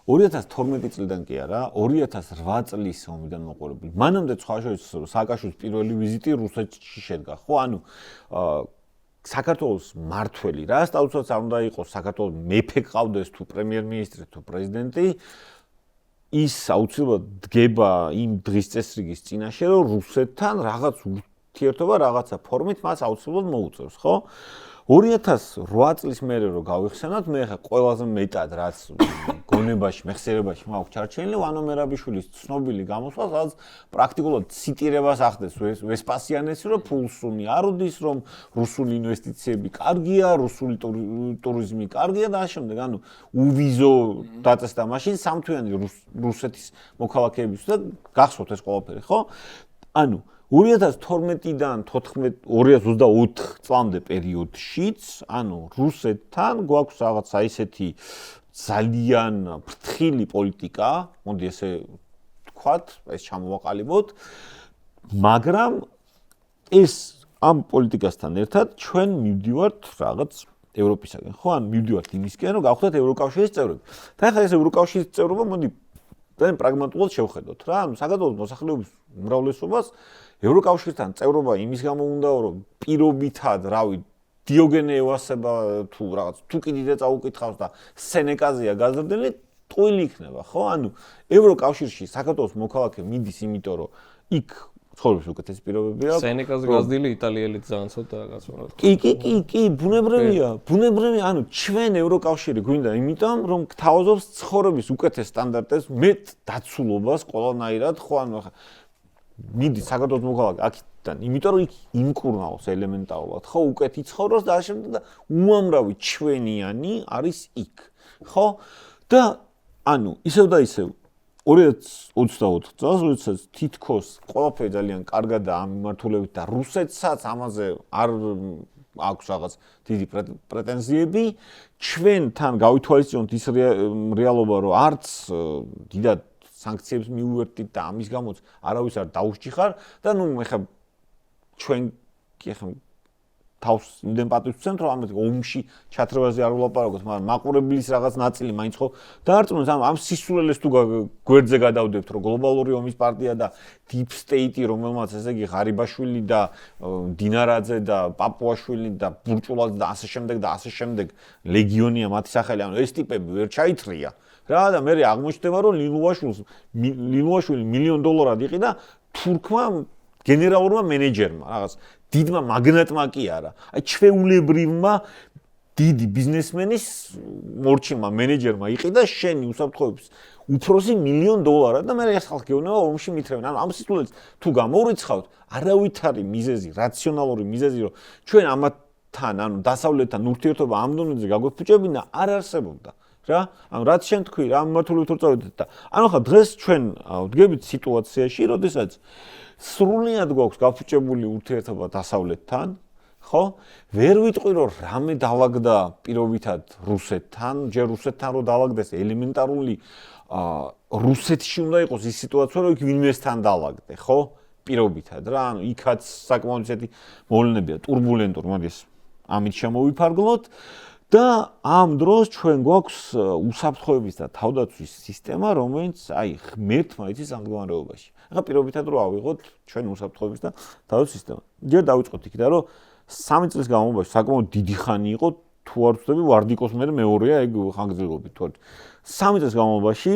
2012 წლიდან კი არა, 2008 წლის ომიდან მოყოლებული. მანამდე სხვა შორის სააკაშვილის პირველი ვიზიტი რუსეთში შედგა, ხო? ანუ საქართველოს მართველი რა, სტატუსიც არ უნდა იყოს, საქართველოს მეფე ყავდეს თუ პრემიერ-მინისტრი თუ პრეზიდენტი, ის აუცილებლად დგება იმ დღის წესრიგის წინაშე, რომ რუსეთთან რაღაც ურთიერთობა რაღაცა ფორმით მას აუცილებლად მოუწევს, ხო? 2008 წლის მერე რომ გავიხსენოთ, მე ხა ყველაზე მეტად რაც გონებაში, მეხსიერებაში მაქვს ჩარჩენილი, ვანო მერაბიშვილის ცნობილი გამოსვლა, სადაც პრაქტიკულად ციტირებას ახდენს ვესპასიანესი, რომ ფულსუმი არ უდის, რომ რუსული ინვესტიციები კარგია, რუსული ტურიზმი კარგია და ამ შემდეგ, ანუ უვიზო დაწესდა მაშინ სამთვიანი რუსეთის მოქალაქეებისთვის და გახსოვთ ეს ყველაფერი, ხო? ანუ 2012-დან 2024 წლამდე პერიოდშიც, ანუ რუსეთთან გვაქვს რაღაცა ისეთი ძალიან ფრთხილი პოლიტიკა, მოდი ესე ვთქვათ, ეს ჩამოვაყალიბოთ, მაგრამ ეს ამ პოლიტიკასთან ერთად ჩვენ მივდივართ რაღაც ევროპისაკენ, ხო? ან მივდივართ იმისკენ, რომ გავხდეთ ევროკავშირის წევრები. და ახლა ეს ევროკავშირის წევრობა, მოდი ძალიან პრაგმატულად შევხედოთ რა, ანუ საქართველოს მოსახლეობის უმრავლესობას ევროკავშირთან წევრობა იმის გამო უნდაო, რომ პირობითად, რავი, დიოგენე ევასება თუ რაღაც თუ კიდე წაუკითხავს და სენეკაზია გაზრდილი, ტყუილი იქნება, ხო? ანუ ევროკავშირში საქართველოს მოქალაქე მიდის, იმიტომ რომ იქ ცხოვრების უკეთესი პირობები აქვს. სენეკაზე გაზრდილი იტალიელიც ძალიან ცოტა გასვლა. კი, ბუნებრივია, ანუ ჩვენ ევროკავშირი გვინდა, იმიტომ რომ გთავაზობს ცხოვრების უკეთეს სტანდარტებს, მეტ დაცულობას ყველანაირად, ხო, ანუ ხა მიდი საქართველოს მოქალაქე აქიდან, იმიტომ რომ იქ იმკურნალოს ელემენტარულად, ხო, უკეთი ცხოვრობს და ამავდროულად და უამრავი ჩვენიანი არის იქ, ხო? და ანუ ისევ და ისევ 2024 წელს, როდესაც თითქოს ყველაფერი ძალიან კარგადაა ამ მიმართულებით და რუსეთსაც ამაზე არ აქვს რაღაც დიდი პრეტენზიები, ჩვენთან გავითვალისწინოთ ის რეალობა, რომ არც დიდად სანქციებს მიუვერთდით და ამის გამოც არავის არ დაუშჭიხარ და ნუ ეხა ჩვენ ეხა თავს იმდენ პატივს ვცემთ, რომ ამათ ომში ჩათრევაზე არ ვლაპარაკოთ, მაგრამ მაყურებლის რაღაც ნაწილი მაინც ხო დაარწმუნოს ამ სისულელეს თუ გვერდზე გადავდებთ, რომ გლობალური ომის პარტია და deep state-ი, რომელმაც ესე იგი ღარიბაშვილი და დინარაძე და პაპუაშვილი და ბურჭულაძე და ასე შემდეგ ლეგიონია მათი სახელი, ანუ ეს ტიპები ვერ ჩაითრია. რა და მე აღმოჩნდება, რომ ლილუაშვილი $1 მილიონ იყი და თურქმა გენერალურმა მენეჯერმა, რაღაც დიდმა მაგნატმა კი არა. აი ჩვეულებრივმა დიდი ბიზნესმენის მორჩილმა მენეჯერმა იყი და შენი უსაფრთხოების უფროსი $1 მილიონ და მე ეს ხალხი გეუბნება ომში მithრევენ. ანუ ამ სიტუაციას თუ გამოვრიცხავთ, არავითარი მიზეზი, რაციონალური მიზეზი, რომ ჩვენ ამათთან, ანუ დასავლეთთან ურთიერთობა ამ დონეზე გაგვეფუჭებინა, არ არსებობდა. რა? ანუ რაც შენ თქვი, რა მიმართულებით ვარ წავედით და ანუ ხა დღეს ჩვენ ვდგებით სიტუაციაში, როდესაც სრულიად გვაქვს გაფუჭებული ურთიერთობა დასავლეთთან, ხო? ვერ ვიტყვი რომ რამე დაალაგდა პირობითად რუსეთთან, ჯერ რუსეთთან რო დაალაგდეს ელემენტარული რუსეთში უნდა იყოს ის სიტუაცია, რომ იქ ვინმესთან დაალაგდე, ხო? პირობითად რა, ანუ იქაც საკმაოდ ისეთი მოვლენებია ტურბულენტური, მაგას ამით შემოვიფარგლოთ. და ამ დროს ჩვენ გვაქვს უსაფრთხოების და თავდაცვის სისტემა, რომელიც აი ღმერთმა იცის ანგლომერეობაში. ახლა პირობითად რო ავიღოთ ჩვენ უსაფრთხოების და თავდაცვის სისტემა. ჯერ დავიწყოთ იქიდან, რომ 3 წლის განმავლობაში საკმაოდ დიდი ხანი იყო, თუ არ ვცდები, ვარდიკოს მეორეა ეგ ხანგრძლივობით თუ არ. 3 წლის განმავლობაში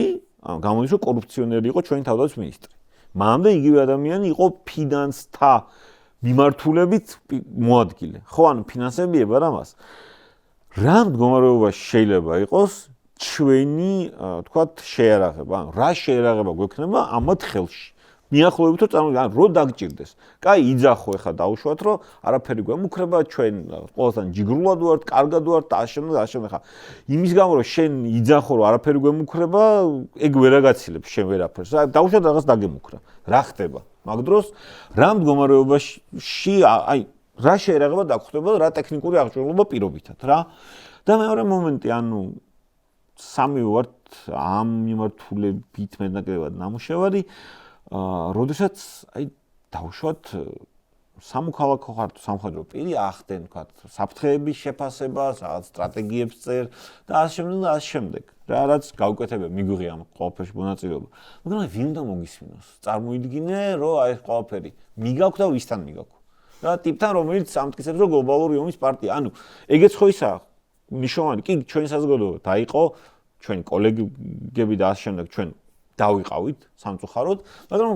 გამოდის, რომ კორუფციონერი იყო ჩვენი თავდაცვის მინისტრი. მანამდე იგივე ადამიანი იყო ფინანსთა მიმართულებით მოადგილე. ხო, ანუ ფინანსებიება რა მას. რა მდგომარეობაში შეიძლება იყოს ჩვენი, თქვათ, შეერაღება, ანუ რა შეერაღება გვექნება ამათ ხელში. მიახლოებით რომ ანუ რო დაგჭირდეს. კაი, იძახო ეხა დაუშვათ, რომ არაფერი გვემუქრება, ჩვენ ყველასთან ჯიგრულად ვართ, კარგად ვართ და ასე ხა. იმის გამო რომ შენ იძახო, რომ არაფერი გვემუქრება, ეგ ვერაგაცილებს შენ ვერაფერს. დაუშვათ რაღაც დაგემუქრა. რა ხდება? მაგ დროს რა მდგომარეობაში აი რა შეერაღება დაგხვდება, რა ტექნიკური აღჭურვილობა პირობითად, რა. და მეორე მომენტი, ანუ სამივე ვართ ამ მიმართულებით მეტნაკლებად ნამუშევარი, როდესაც აი დავუშვათ სამოქალაქო ხარ თუ სამხედრო პირი ახდენ, ვთქვათ, საფრთხეების შეფასებას, რაღაც სტრატეგიებს წერ და ასე შემდეგ. რა რაც გაუკეთებია მიგვიღია ამ ყველაფერში მონაწილეობა. მაგრამ ვინ უნდა მოგისმინოს? წარმოიდგინე, რომ აი ეს ყველაფერი მიგაქვს და ვისთან მიგაქვს. რა ტიპთან, რომელიც ამტკიცებს, რომ გლობალური ომის პარტია. ანუ ეგეც ხო ისაა ნიშნავენ, კი ჩვენი საზოგადოება დაიყო, ჩვენი კოლეგები და ასე შემდეგ ჩვენ დავიყავით სამწუხაროდ, მაგრამ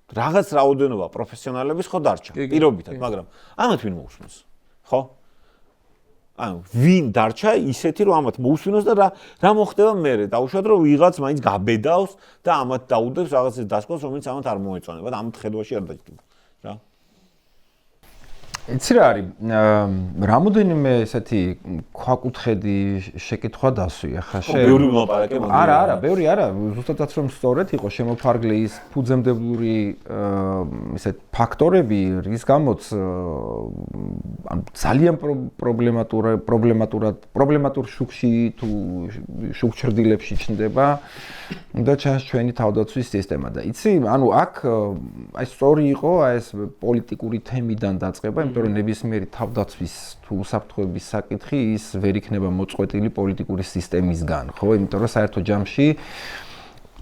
რაღაც რაოდენობა პროფესიონალების ხო დარჩა პირობითად, მაგრამ ამათ ვინ მოусმინოს, ხო? ანუ ვინ დარჩა ისეთი, რომ ამათ მოусმინოს და რა მოხდება მერე? დაუშვათ, რომ ვიღაც მაინც გაბედავს და ამათ დაუდებს რაღაცის დასკვნას, რომელიც ამათ არ მოეწონება და ამათ ხედვაში არ დაჭდება, რა. იცი რა არის, რამოდენიმე ესეთი ქვაკუთხედი შეკითხვა დასვი, ახლა ბევრი მოლაპარაკე მაგალითად. არა, ბევრი არა, ზუსტადაც რომ სწორედ იყო შემოფარგლე ის ფუძემდებლური ესეთ ფაქტორები, რის გამოც ან ძალიან პრობლემატურ შუქში თუ შუქჩრდილებში ჩნდება და ჩანს ჩვენი თავდაცვის სისტემა და იცი, ანუ აქ აი სწორი იყო აი ეს პოლიტიკური თემიდან დაწყება, იმიტომ რომ ნებისმიერი თავდაცვის თუ უსაფრთხოების საკითხი ის ვერ იქნება მოწყვეტილი პოლიტიკური სისტემისგან, ხო? იმიტომ რომ საერთო ჯამში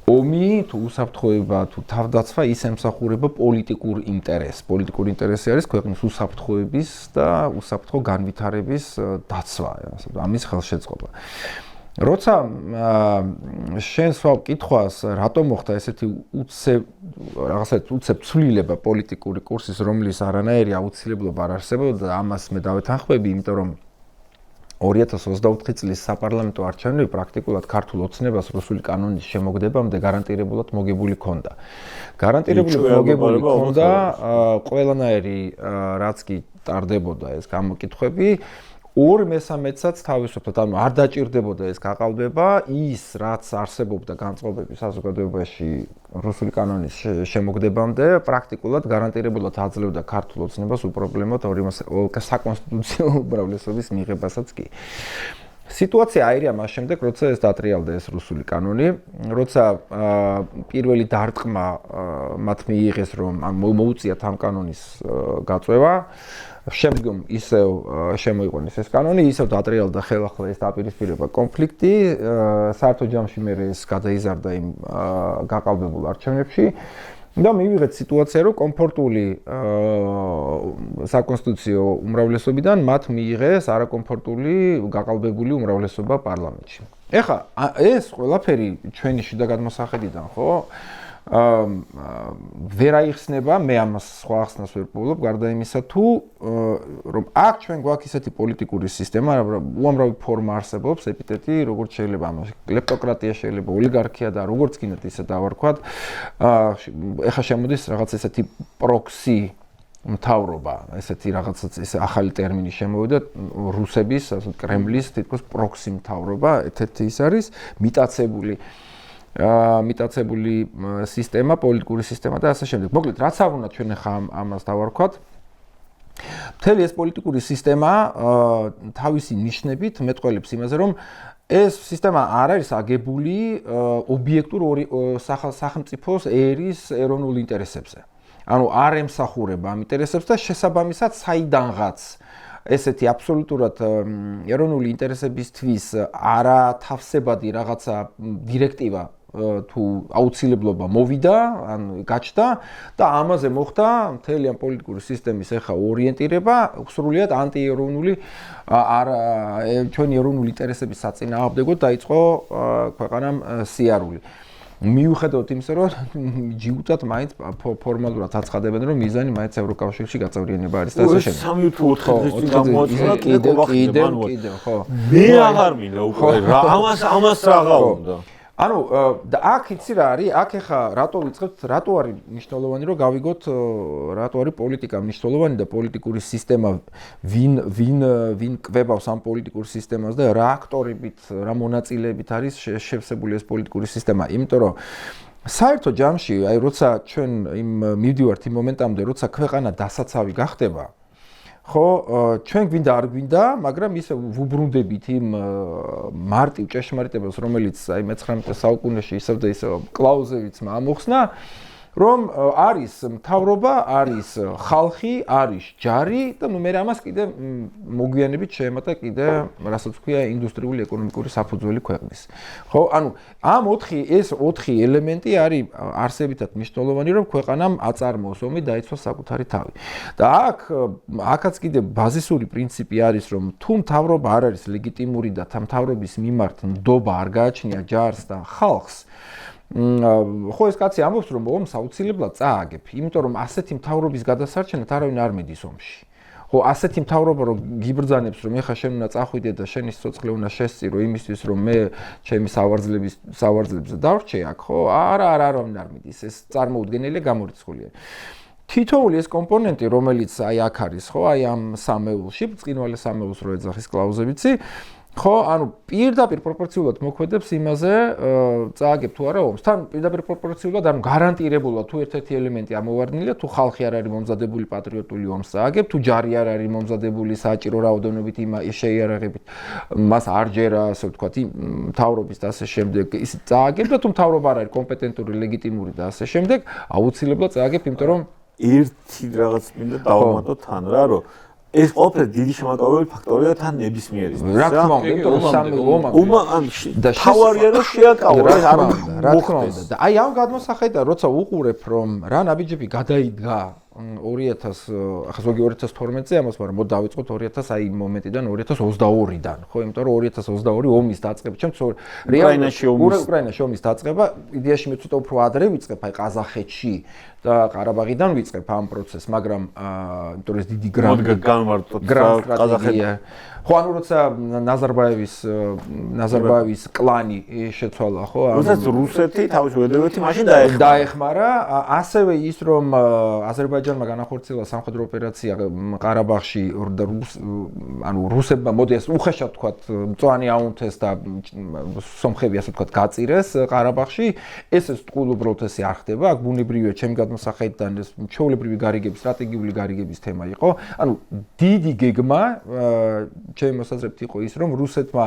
ომი თუ უსაფრთხოება თუ თავდაცვა ის ემსახურება პოლიტიკურ ინტერესს. პოლიტიკური ინტერესი არის ქვეყნის უსაფრთხოების და უსაფრთხო განვითარების დაცვა, ამის ხელშეწყობა. როცა შენ სვავ კითხვას რატომ მოხდა ესეთი უცებ ცვლილება პოლიტიკური კურსის, რომლის არანაირი აუცილებლობა არ არსებობდა და ამას მე დავეთანხმები, იმიტომ რომ 2024 წლის საპარლამენტო არჩევნები პრაქტიკულად ქართულ ოცნებას რუსული კანონის შემოგდებამდე გარანტირებულად მოგებული ჰქონდა. ყველანაირი რაც კი ტარდებოდა ეს გამოკითხვები 2/3-საც თავისუფლად, ანუ არ დაჭირდებოდა ეს გაყალბება, ის რაც არსებობდა განწყობები საზოგადოებაში რუსული კანონის შემოგდებამდე, პრაქტიკულად გარანტირებულად აძლევდა ქართულ ოცნებას უპრობლემოდ საკონსტიტუციო უმრავლესობის მიღებასაც კი. სიტუაცია აირია მას შემდეგ, როცა ეს დატრიალდა ეს რუსული კანონი, როცა პირველი დარტყმა მათ მიიღეს, რომ მოუწიათ ამ კანონის გაწევა, შემდგომ ისევ შემოიყვანეს ეს კანონი, ისევ დატრიალდა ხელახლა ეს დაპირისპირება კონფლიქტი, საერთო ჯამში მე ეს გადაიზარდა იმ გაყალბებულ არჩევნებში და მივიღეთ სიტუაცია, რომ კომფორტული საკონსტიტუციო უმრავლესობიდან მათ მიიღეს არაკომფორტული გაყალბებული უმრავლესობა პარლამენტში. ეხლა ეს ყველაფერი ჩვენი შიდა გადმოსახედიდან, ხო? ვერ აიხსნება, მე ამას სხვა ახსნას ვერ პოულობ, გარდა იმისა თუ რომ აქ ჩვენ გვაქვს ისეთი პოლიტიკური სისტემა, უამრავი ფორმა არსებობს, ეპიტეტი, როგორც შეიძლება ამაში კლეპტოკრატია, შეიძლება ოლიგარქია და როგორც გინდათ ისე დავარქვათ. ეხლა შემოდის რაღაც ესეთი პროქსი მთავრობა, ესეთი რაღაცა ეს ახალი ტერმინი შემოვიდა რუსების, ასე კრემლის თითქოს პროქსი მთავრობა, ერთ-ერთი ის არის მიტაცებული სისტემა, პოლიტიკური სისტემა და ასე შემდეგ. მოკლედ, რაც არ უნდა ჩვენ ახლა ამას დავარქვათ. მთელი ეს პოლიტიკური სისტემა თავისი ნიშნებით მეტყველებს იმაზე, რომ ეს სისტემა არ არის აგებული ობიექტურ სახელმწიფოს ერის ეროვნულ ინტერესებზე. ანუ არ ემსახურება ამ ინტერესებს და შესაბამისად საიდანღაც ესეთი აბსოლუტურად ეროვნული ინტერესებისთვის არათავსებადი რაღაცა დირექტივა თუ აუცილებლობა მოვიდა, ან გაჩნდა და ამაზე მოხდა მთელი ამ პოლიტიკური სისტემის ახლა ორიენტირება სრულიად ანტიეროვნული ჩვენი ეროვნული ინტერესების საწინააღმდეგოდ დაიწყო ქვეყანამ სიარული. მიუხედავად იმისა, რომ ჯიუტად მაინც ფორმალურად აცხადებენ, რომ მიზანი მაინც ევროკავშირში გაწევრიანება არის და ასე შემდეგ. 3 თუ 4 დღის გამოაცხადა კიდევ, ხო. მე აღარ მინდა უკვე რა ამას რაღა უნდა. ანუ და აქ იცი რა არის? აქ ახლა რატო ვიწყებთ, რატო არის მნიშვნელოვანი რომ გავიგოთ, რატო არის პოლიტიკა მნიშვნელოვანი და პოლიტიკური სისტემა ვინ კვებავს ამ პოლიტიკურ სისტემას და რა აქტორებით, რა მონაწილეებით არის შევსებული ეს პოლიტიკური სისტემა. იმიტომ რომ საერთო ჯამში, აი როცა ჩვენ მივდივართ იმ მომენტამდე, როცა ქვეყანა დასაცავი გახდება, ხო, ჩვენ გვინდა არ გვინდა, მაგრამ ისე ვუბრუნდებით იმ მარტივ ჭეშმარიტებას, რომელიც აი მე-19 საუკუნეში ისევ და ისევ კლაუზევიცმა ამოხსნა, რომ არის მთავრობა, არის ხალხი, არის ჯარი და ნუ მე ამას კიდე მოგვიანებით შეემატა კიდე, რასაც ქვია, ინდუსტრიული ეკონომიკური საფუძველი ქვეყნის. ხო, ანუ ამ 4 ელემენტი არის არსებითად მნიშვნელოვანი, რომ ქვეყანამ აწარმოოს ომი, დაიცვას საკუთარი თავი. და აქაც კიდე ბაზისური პრინციპი არის, რომ თუ მთავრობა არ არის ლეგიტიმური და მთავრობის მიმართ ნდობა არ გააჩნია ჯარს და ხალხს, ხო ეს კაცი ამბობს რომ ომს აუცილებლად წააგებ, იმიტომ რომ ასეთი მთავრობის გადასარჩენად არავინ არ მიდის ომში. ხო, ასეთი მთავრობა რომ გიბრძანებს რომ ეხა შენ უნდა წახვიდე და შენი სიცოცხლე უნდა შესწირო იმისთვის რომ მე ჩემი სავარძლებებზე დავრჩე აქ, ხო? არავინ არ მიდის, ეს წარმოუდგენელია, გამორიცხულია. თითოეული ეს კომპონენტი, რომელიც აი აქ არის, ხო, აი ამ სამეულში, ბრწყინვალე სამეულს რო ეძახის კლაუზევიცი, ხო, ანუ პირდაპირ პროპორციულად მოქმედებს იმაზე, წააგებ თუ არა ომს. თან პირდაპირ პროპორციულად, ანუ გარანტირებულად თუ ერთ-ერთი ელემენტი ამოვარდნილია, თუ ხალხი არ არის მომზადებული პატრიოტული ომს წააგებ, თუ ჯარი არ არის მომზადებული საჭირო რაოდენობით შეიარაღებით, მას არ ჯერა, ასე ვთქვათ, მთავრობის და ასე შემდეგ, ის წააგებ და თუ მთავრობა არ არის კომპეტენტური, ლეგიტიმური და ასე შემდეგ, აუცილებლად წააგებ, იმიტომ რომ ერთი რაღაც მინდა დავამატოთ თან რა, რომ ეს ყველაფერი დიდი შემაკავებელი ფაქტორია თან ნებისმიერის. რა თქმა უნდა, იმიტომ რომ სამი და თავარია რომ შეაკავო, რა თქმა უნდა. და აი ამ გადმოსახედიდან როცა უყურებ რომ რა ნაბიჯები გადაიდგა ახლა ზოგი 2012-ზე ამას, მაგრამ მოდი დავიწყოთ 2000 აი მომენტიდან 2022-დან, ხო, იმიტომ რომ 2022 ომის დაწყება, ჩემს უკრაინაში ომის დაწყება, idеაში მე ცოტა უფრო ადრე ვიწყებ, აი ყაზახეთში და ყარაბაღიდან ვიწყებ ამ პროცესს, მაგრამ იმიტომ რომ ეს დიდი განმარტოთ ყაზახეთი. ხო, ანუ როცა ნაზარბაევის კლანი შეცვალა, ხო? როდესაც რუსეთი თავის უდევეთი მაშინ დაეხმარა, ასევე ის რომ აზერბაიჯანმა განახორციელა სამხედრო ოპერაცია ყარაბაღში და ანუ რუსებმა მოდი ეს უხეშად თქვათ მწვანე აუნთეს და სომხები ასე თქვათ გაწირეს ყარაბაღში, ეს ტყუილუბრალოდ ესე არ ხდება, აქ ბუნებრივია ჩემი გადმოსახედიდან ეს ჩვეულებრივი გარიგების, სტრატეგიული გარიგების თემა იყო. ანუ დიდი გეგმა ჩემი მოსაზრებით იყო ის, რომ რუსეთმა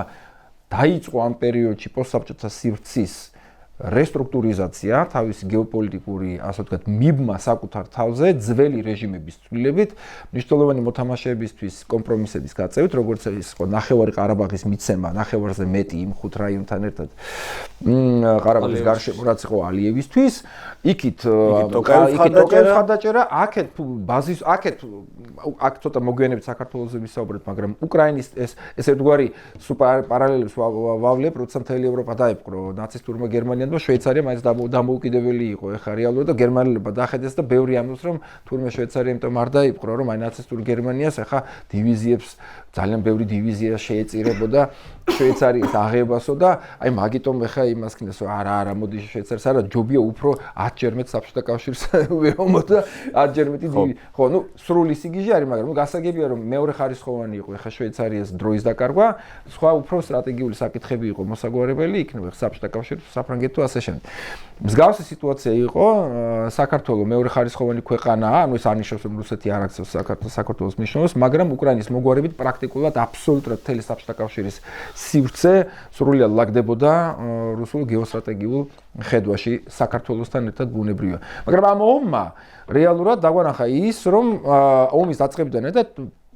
დაიწყო ამ პერიოდში პოსტსაბჭოთა სივრცის რესტრუქტურიზაცია, თავისი გეოპოლიტიკური, ასე ვთქვათ, მიბმა საკუთარ თავზე ძველი რეჟიმების ცვლილებით, მნიშვნელოვანი მოთამაშეებისთვის კომპრომისების გაწევით, როგორც ის იყო ნახევარი ყარაბაღის მიცემა, ნახევარზე მეტი იმ 5 რაიონთან ერთად ყარაბაღის გარშემო, რაც იყო ალიევისთვის, იქით ტოკაევის ხარდაჭერა, აქეთ ბაზის, აქ ცოტა მოგვიანებით საქართველოზე ვისაუბრეთ, მაგრამ უკრაინის ეს ერთგვარი პარალელებს ვავლებ, როცა მთელი ევროპა დაიპყრო ნაცისტურმა გერმანიამ და შვეიცარია მაინც დამოუკიდებელი იყო ეხა რეალურად და გერმანელებმა დახედეს და ბევრი ამბობს რომ თურმე შვეიცარია იმიტომ არ დაიპყრო რომ აი ნაცისტურ გერმანიას ეხა დივიზიებს ძალიან ბევრი დივიზია შეეწირებოდა შვეიცარიის აღებასო და აი მაგიტომ ეხა იმას ქნეს რომ არა მოდი შვეიცარიას არა ჯობია უფრო 10-ჯერ მეტ საბჭოთა კავშირს ვეომო და 10-ჯერ მეტი ხო ნუ სრული სიგიჟე არის მაგრამ გასაგებია რომ მეორე ხარისხოვანი იყო ეხა შვეიცარიას დროის დაკარგვა სხვა უფრო სტრატეგიული საკითხები იყო მოსაგვარებელი იქნება საბჭოთა კავშირი საფრანგეთო ასე შემდეგ. მსგავსი სიტუაცია იყო საქართველოს მეორე ხარისხოვანი ქვეყანაა, ანუ ეს არნიშნავს რომ რუსეთი არ აქცევს საქართველოს მნიშვნელობას, მაგრამ უკრაინის მოგვარებით პრაქტიკულად აბსოლუტურად მთელი საბჭოთა კავშირის სივრცე სრულიად ლაგდებოდა რუსულ გეოსტრატეგიულ ხედვაში საქართველოსთან ერთად ბუნებრივია. მაგრამ ამ ომმა რეალურად დაგვანახა ის, რომ ომის დაწყებიდან ერთად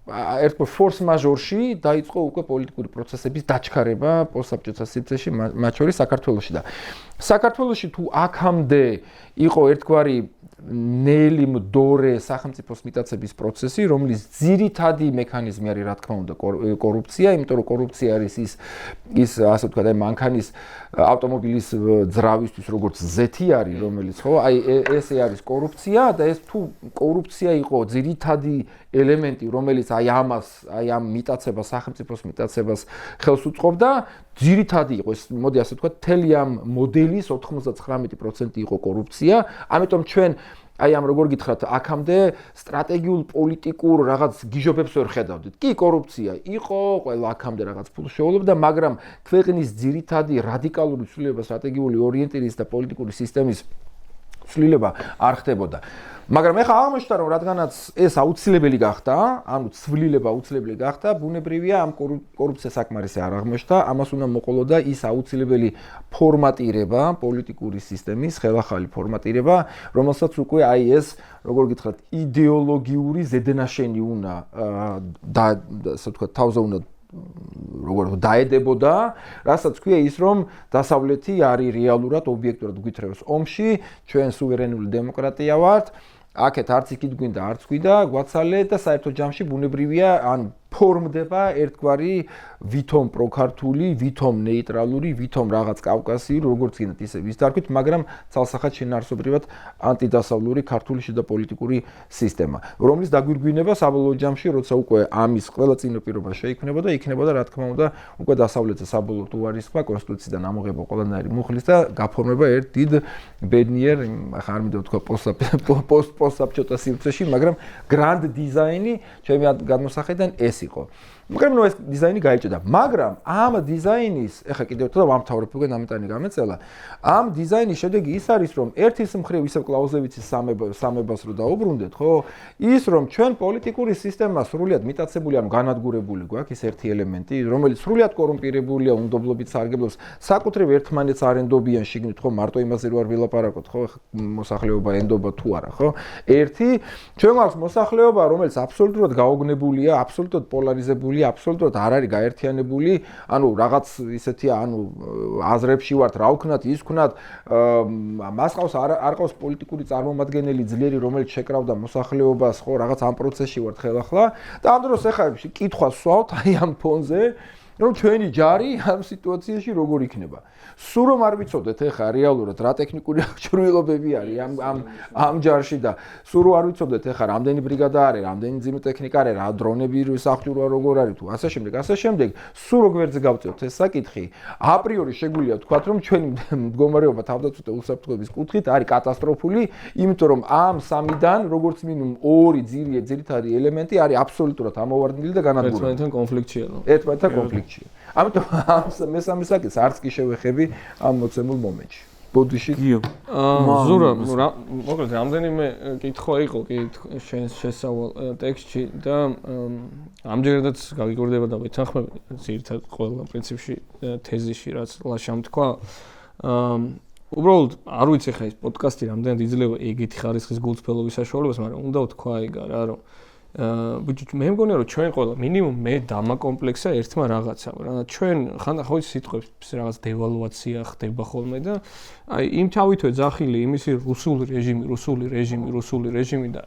ერთ ფორს მაჟორში დაიწყო უკვე პოლიტიკური პროცესების დაჩქარება პოსტსაბჭოთა სივრცეში, მათ შორის საქართველოში და საქართველოში თუ აქამდე იყო ერთგვარი ნელი მდორე სახელმწიფოს მიტაცების პროცესი, რომლის ძირითადი მექანიზმი არის რა თქმა უნდა კორუფცია, იმიტომ რომ კორუფცია არის ის ასე ვთქვათ, აი მანქანის ავტომობილის ძრავისთვის როგორც ზეთი არის, რომელიც ხო, აი ესე არის კორუფცია და ეს თუ კორუფცია იყო ძირითადი ელემენტი, რომელიც აი ამ მიტაცებას, სახელმწიფოს მიტაცებას ხელს უწყობდა, ძირითადი იყო ეს, მოდი ასე ვთქვათ, მთელი ამ მოდელის 99% იყო კორუფცია, ამიტომ ჩვენ აი ამ როგორ გითხრათ, აქამდე სტრატეგიულ პოლიტიკურ რაღაც გიჟობებს ვერ ხედავდით. კი, კორუფცია იყო, ყველა აქამდე რაღაც ფულს შეულებდა, მაგრამ ქვეყნის ძირითადი რადიკალური ცვლილება სტრატეგიული ორიენტირის და პოლიტიკური სისტემის ცვლილება არ ხდებოდა. მაგრამ ეხლა აღმოჩნდა რომ რადგანაც ეს აუცილებელი გახდა, ანუ ცვლილება აუცილებელი გახდა, ბუნებრივია ამ კორუფცია საკმარისი არ აღმოჩნდა, ამას უნდა მოყოლოდა ის აუცილებელი ფორმატირება, პოლიტიკური სისტემის ხელახალი ფორმატირება, რომელსაც უკვე აი ეს, როგორ გითხრათ, იდეოლოგიური ზედნაშენი უნდა და ასე ვთქვათ, თავზე უნდა როგორ დაედებოდა, რასაც ქვია ის რომ დასავლეთი არის რეალურად ობიექტურად გვითხრევს ომში, ჩვენ სუვერენული დემოკრატია ვართ, აქეთ არც იქით გვინდა, არც გვიდა, გვაცალე და საერთო ჯამში ბუნებრივია, ან ფორმდება ერთგვარი ვითომ პროქართული, ვითომ ნეიტრალური, ვითომ რაღაც კავკასიური, როგორც გინდათ ისე ვის დარქვით, მაგრამ ცალსახად შინაარსობრივად ანტიდასავლური ქართული შიდა პოლიტიკური სისტემა, რომლის დაგვირგვინება საბოლოო ჯამში, როცა უკვე ამის ყველა წინაპირობა შეიქმნებოდა, იქნებოდა რა თქმა უნდა, უკვე დასავლეთზე საბოლოოდ უარისხმა კონსტიტუციიდან ამოღება ყველანაირი მუხლის და გაფორმება ერთ დიდ ბედნიერ, ახლა არ მინდა ვთქვა პოსტსაბჭოთა სივრცეში, მაგრამ გრანდ დიზაინი ჩემი გადმოსახედიდან ეს იყო. მაგრამ ეს დიზაინი გაიჭედა, მაგრამ ამ დიზაინის, ეხლა კიდევ თვითონ ვამთავრებ უკვე ამიტანი გამეწელა, ამ დიზაინის შედეგი ის არის, რომ ერთის მხრივ ისევ კლაუზევიცის სამებას რო დაუბრუნდეთ, ხო? ის რომ ჩვენ პოლიტიკური სისტემა სრულიად მიტაცებული, ანუ განადგურებული გვაქვს ის ერთი ელემენტი, რომელიც სრულიად კორუმპირებულია, უნდობლობით სარგებლობს, საკუთრივ ერთმანეთს არ ენდობიან შიგნით, ხო, მარტო იმაზე რო არ ვილაპარაკოთ, ხო, მოსახლეობა ენდობა თუ არა, ხო? ერთი, ჩვენ გვაქვს მოსახლეობა, რომელიც აბსოლუტურად გაოგნებულია, აბსოლუტურად პოლარიზებული ფამილია აბსოლუტურად არ არის გაერთიანებული, ანუ რაღაც ისეთია, ანუ აზრებში ვართ, რა ვქნათ, ის ვქნათ, მას ყავს არ ყავს პოლიტიკური წარმომადგენელი ძლიერი, რომელიც შეკრავდა მოსახლეობას, ხო, რაღაც ამ პროცესში ვართ ხელახლა და ამ დროს ეხლა კითხვას ვსვავთ აი ამ ფონზე, რომ ჩვენი ჯარი ამ სიტუაციაში როგორ იქნება. სულ რომ არ ვიცოდეთ ეხლა რეალურად რა ტექნიკური აღჭურვილობები არის ამ ჯარში და სულ რომ არ ვიცოდეთ ეხლა რამდენი ბრიგადა არის, რამდენი ძიმე ტექნიკა არის, რა დრონები საღვთურა როგორ არის თუ ასე შემდეგ, სულ რო გვერდზე გავწევთ ეს საკითხი, აპრიორი შეგვიძლია ვთქვათ, რომ ჩვენი მდგომარეობა თავდაცვითი უსაფრთხოების კუთხით არის კატასტროფული, იმიტომ რომ ამ სამიდან როგორც მინიმუმ ორი ძირითადი ელემენტი არის აბსოლუტურად ამოვარდნილი და განადგურებული. ერთმანეთთან კონფლიქტია. ამიტომ მესამე საკითხს არც კი შევეხები ამ მოცემულ მომენტში. ბოდიში. ზურა, მოკლედ რამდენიმე კითხვა იყო კი შენს შესავალ ტექსტში და ამჯერადაც გავიგორდება და ვეთანხმები ძირითადად ყველა პრინციპში თეზიში რაც ლაშამ თქვა. უბრალოდ არ ვიცი ხა ეს პოდკასტი რამდენად იძლევა ეგეთი ხარისხის გულწრფელობის საშუალებას, მაგრამ უნდა ვთქვა ეგა რა, რომ მე მგონია რომ ჩვენ ყველა მინიმუმ მე დამაკომპლექსა ერთმა რაღაცამ რა ჩვენ ხანდახან ხო სიტყვებს რაღაც დევალვაცია ხდება ხოლმე და აი იმ თავითვე ძახილი იმისი რუსული რეჟიმი და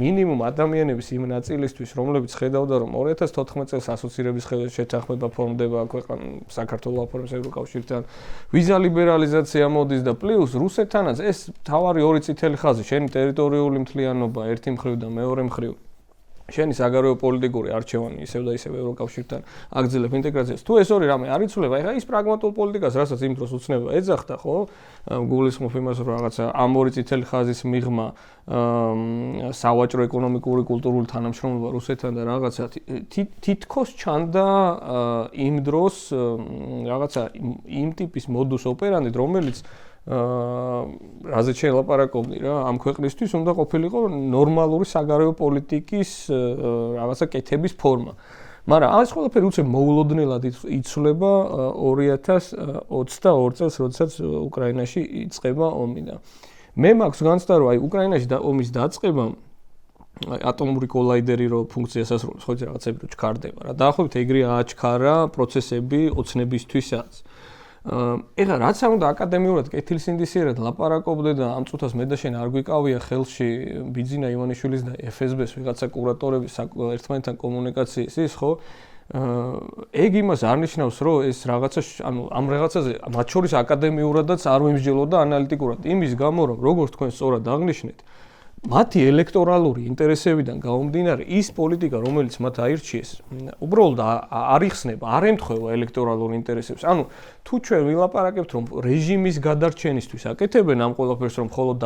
მინიმუმ ადამიანების იმ ნაწილისთვის რომლებიც ხედავდა რომ 2014 წელს ასოცირების შეთანხმება ფორმდება საქართველოს აფორმებს ევროკავშირთან ვიზა ლიბერალიზაცია მოდის და პლუს რუსეთთანაც ეს თავარი ორი წითელი ხაზი შენი ტერიტორიული მთლიანობა ერთი მხრივ და მეორე მხრივ შენი საგარეო პოლიტიკური არჩევანი ისევ და ისევ ევროკავშირთან აგრძელებ ინტეგრაციას. თუ ეს ორი რამე არ იცვლება, ეხლა ის პრაგმატულ პოლიტიკას, რასაც იმ დროს უცნება ეძახდა, ხო? გულისხმობ იმას, რომ რაღაცა ამ ორი წითელი ხაზის მიღმა სავაჭრო ეკონომიკური კულტურული თანამშრომლობა რუსეთთან და რაღაცა თითქოს ჩანდა იმ დროს რაღაცა იმ ტიპის მოდუს ოპერანდი, რომელიც რაზეც შელაპარაკობდი რა ამ ქვეყნისთვის უნდა ყოფილიყო ნორმალური საგარეო პოლიტიკის რაღაცა კეთების ფორმა. მაგრამ ეს ყველაფერი უცებ მოულოდნელად იცვლება 2022 წელს, როდესაც უკრაინაში იწყება ომი და მე მაქვს განცდა რომ აი უკრაინაში ომის დაწყებამ ატომური კოლაიდერი რო ფუნქციას ასრულებს, ხო იცი რაღაცები რო ჩქარდება რა. დაახლოებით ეგრე აჩქარა პროცესები ოცნებისთვისაც. ეხლა რაც არ უნდა აკადემიურად კეთილსინდისიერად ლაპარაკობდე და ამ წუთას მე და შენ არ გვიკავია ხელში ბიძინა ივანიშვილის და FSB-ს ვიღაცა კურატორების ერთმანეთთან კომუნიკაციის ის ხო ეგ იმას არ ნიშნავს რომ ეს რაღაცა ანუ ამ რაღაცაზე მათ შორის აკადემიურადაც არ ვიმსჯელოდა ანალიტიკურად იმის გამო რომ როგორც თქვენ სწორად აღნიშნეთ მათი ელექტორალური ინტერესებიდან გამომდინარე ის პოლიტიკა რომელიც მათ აირჩიეს უბრალოდ არ იხსნება არ ემთხვევა ელექტორალურ ინტერესებს ანუ თუ ჩვენ ვილაპარაკებთ რომ რეჟიმის გადარჩენისთვის აკეთებენ ამ ყველაფერს რომ მხოლოდ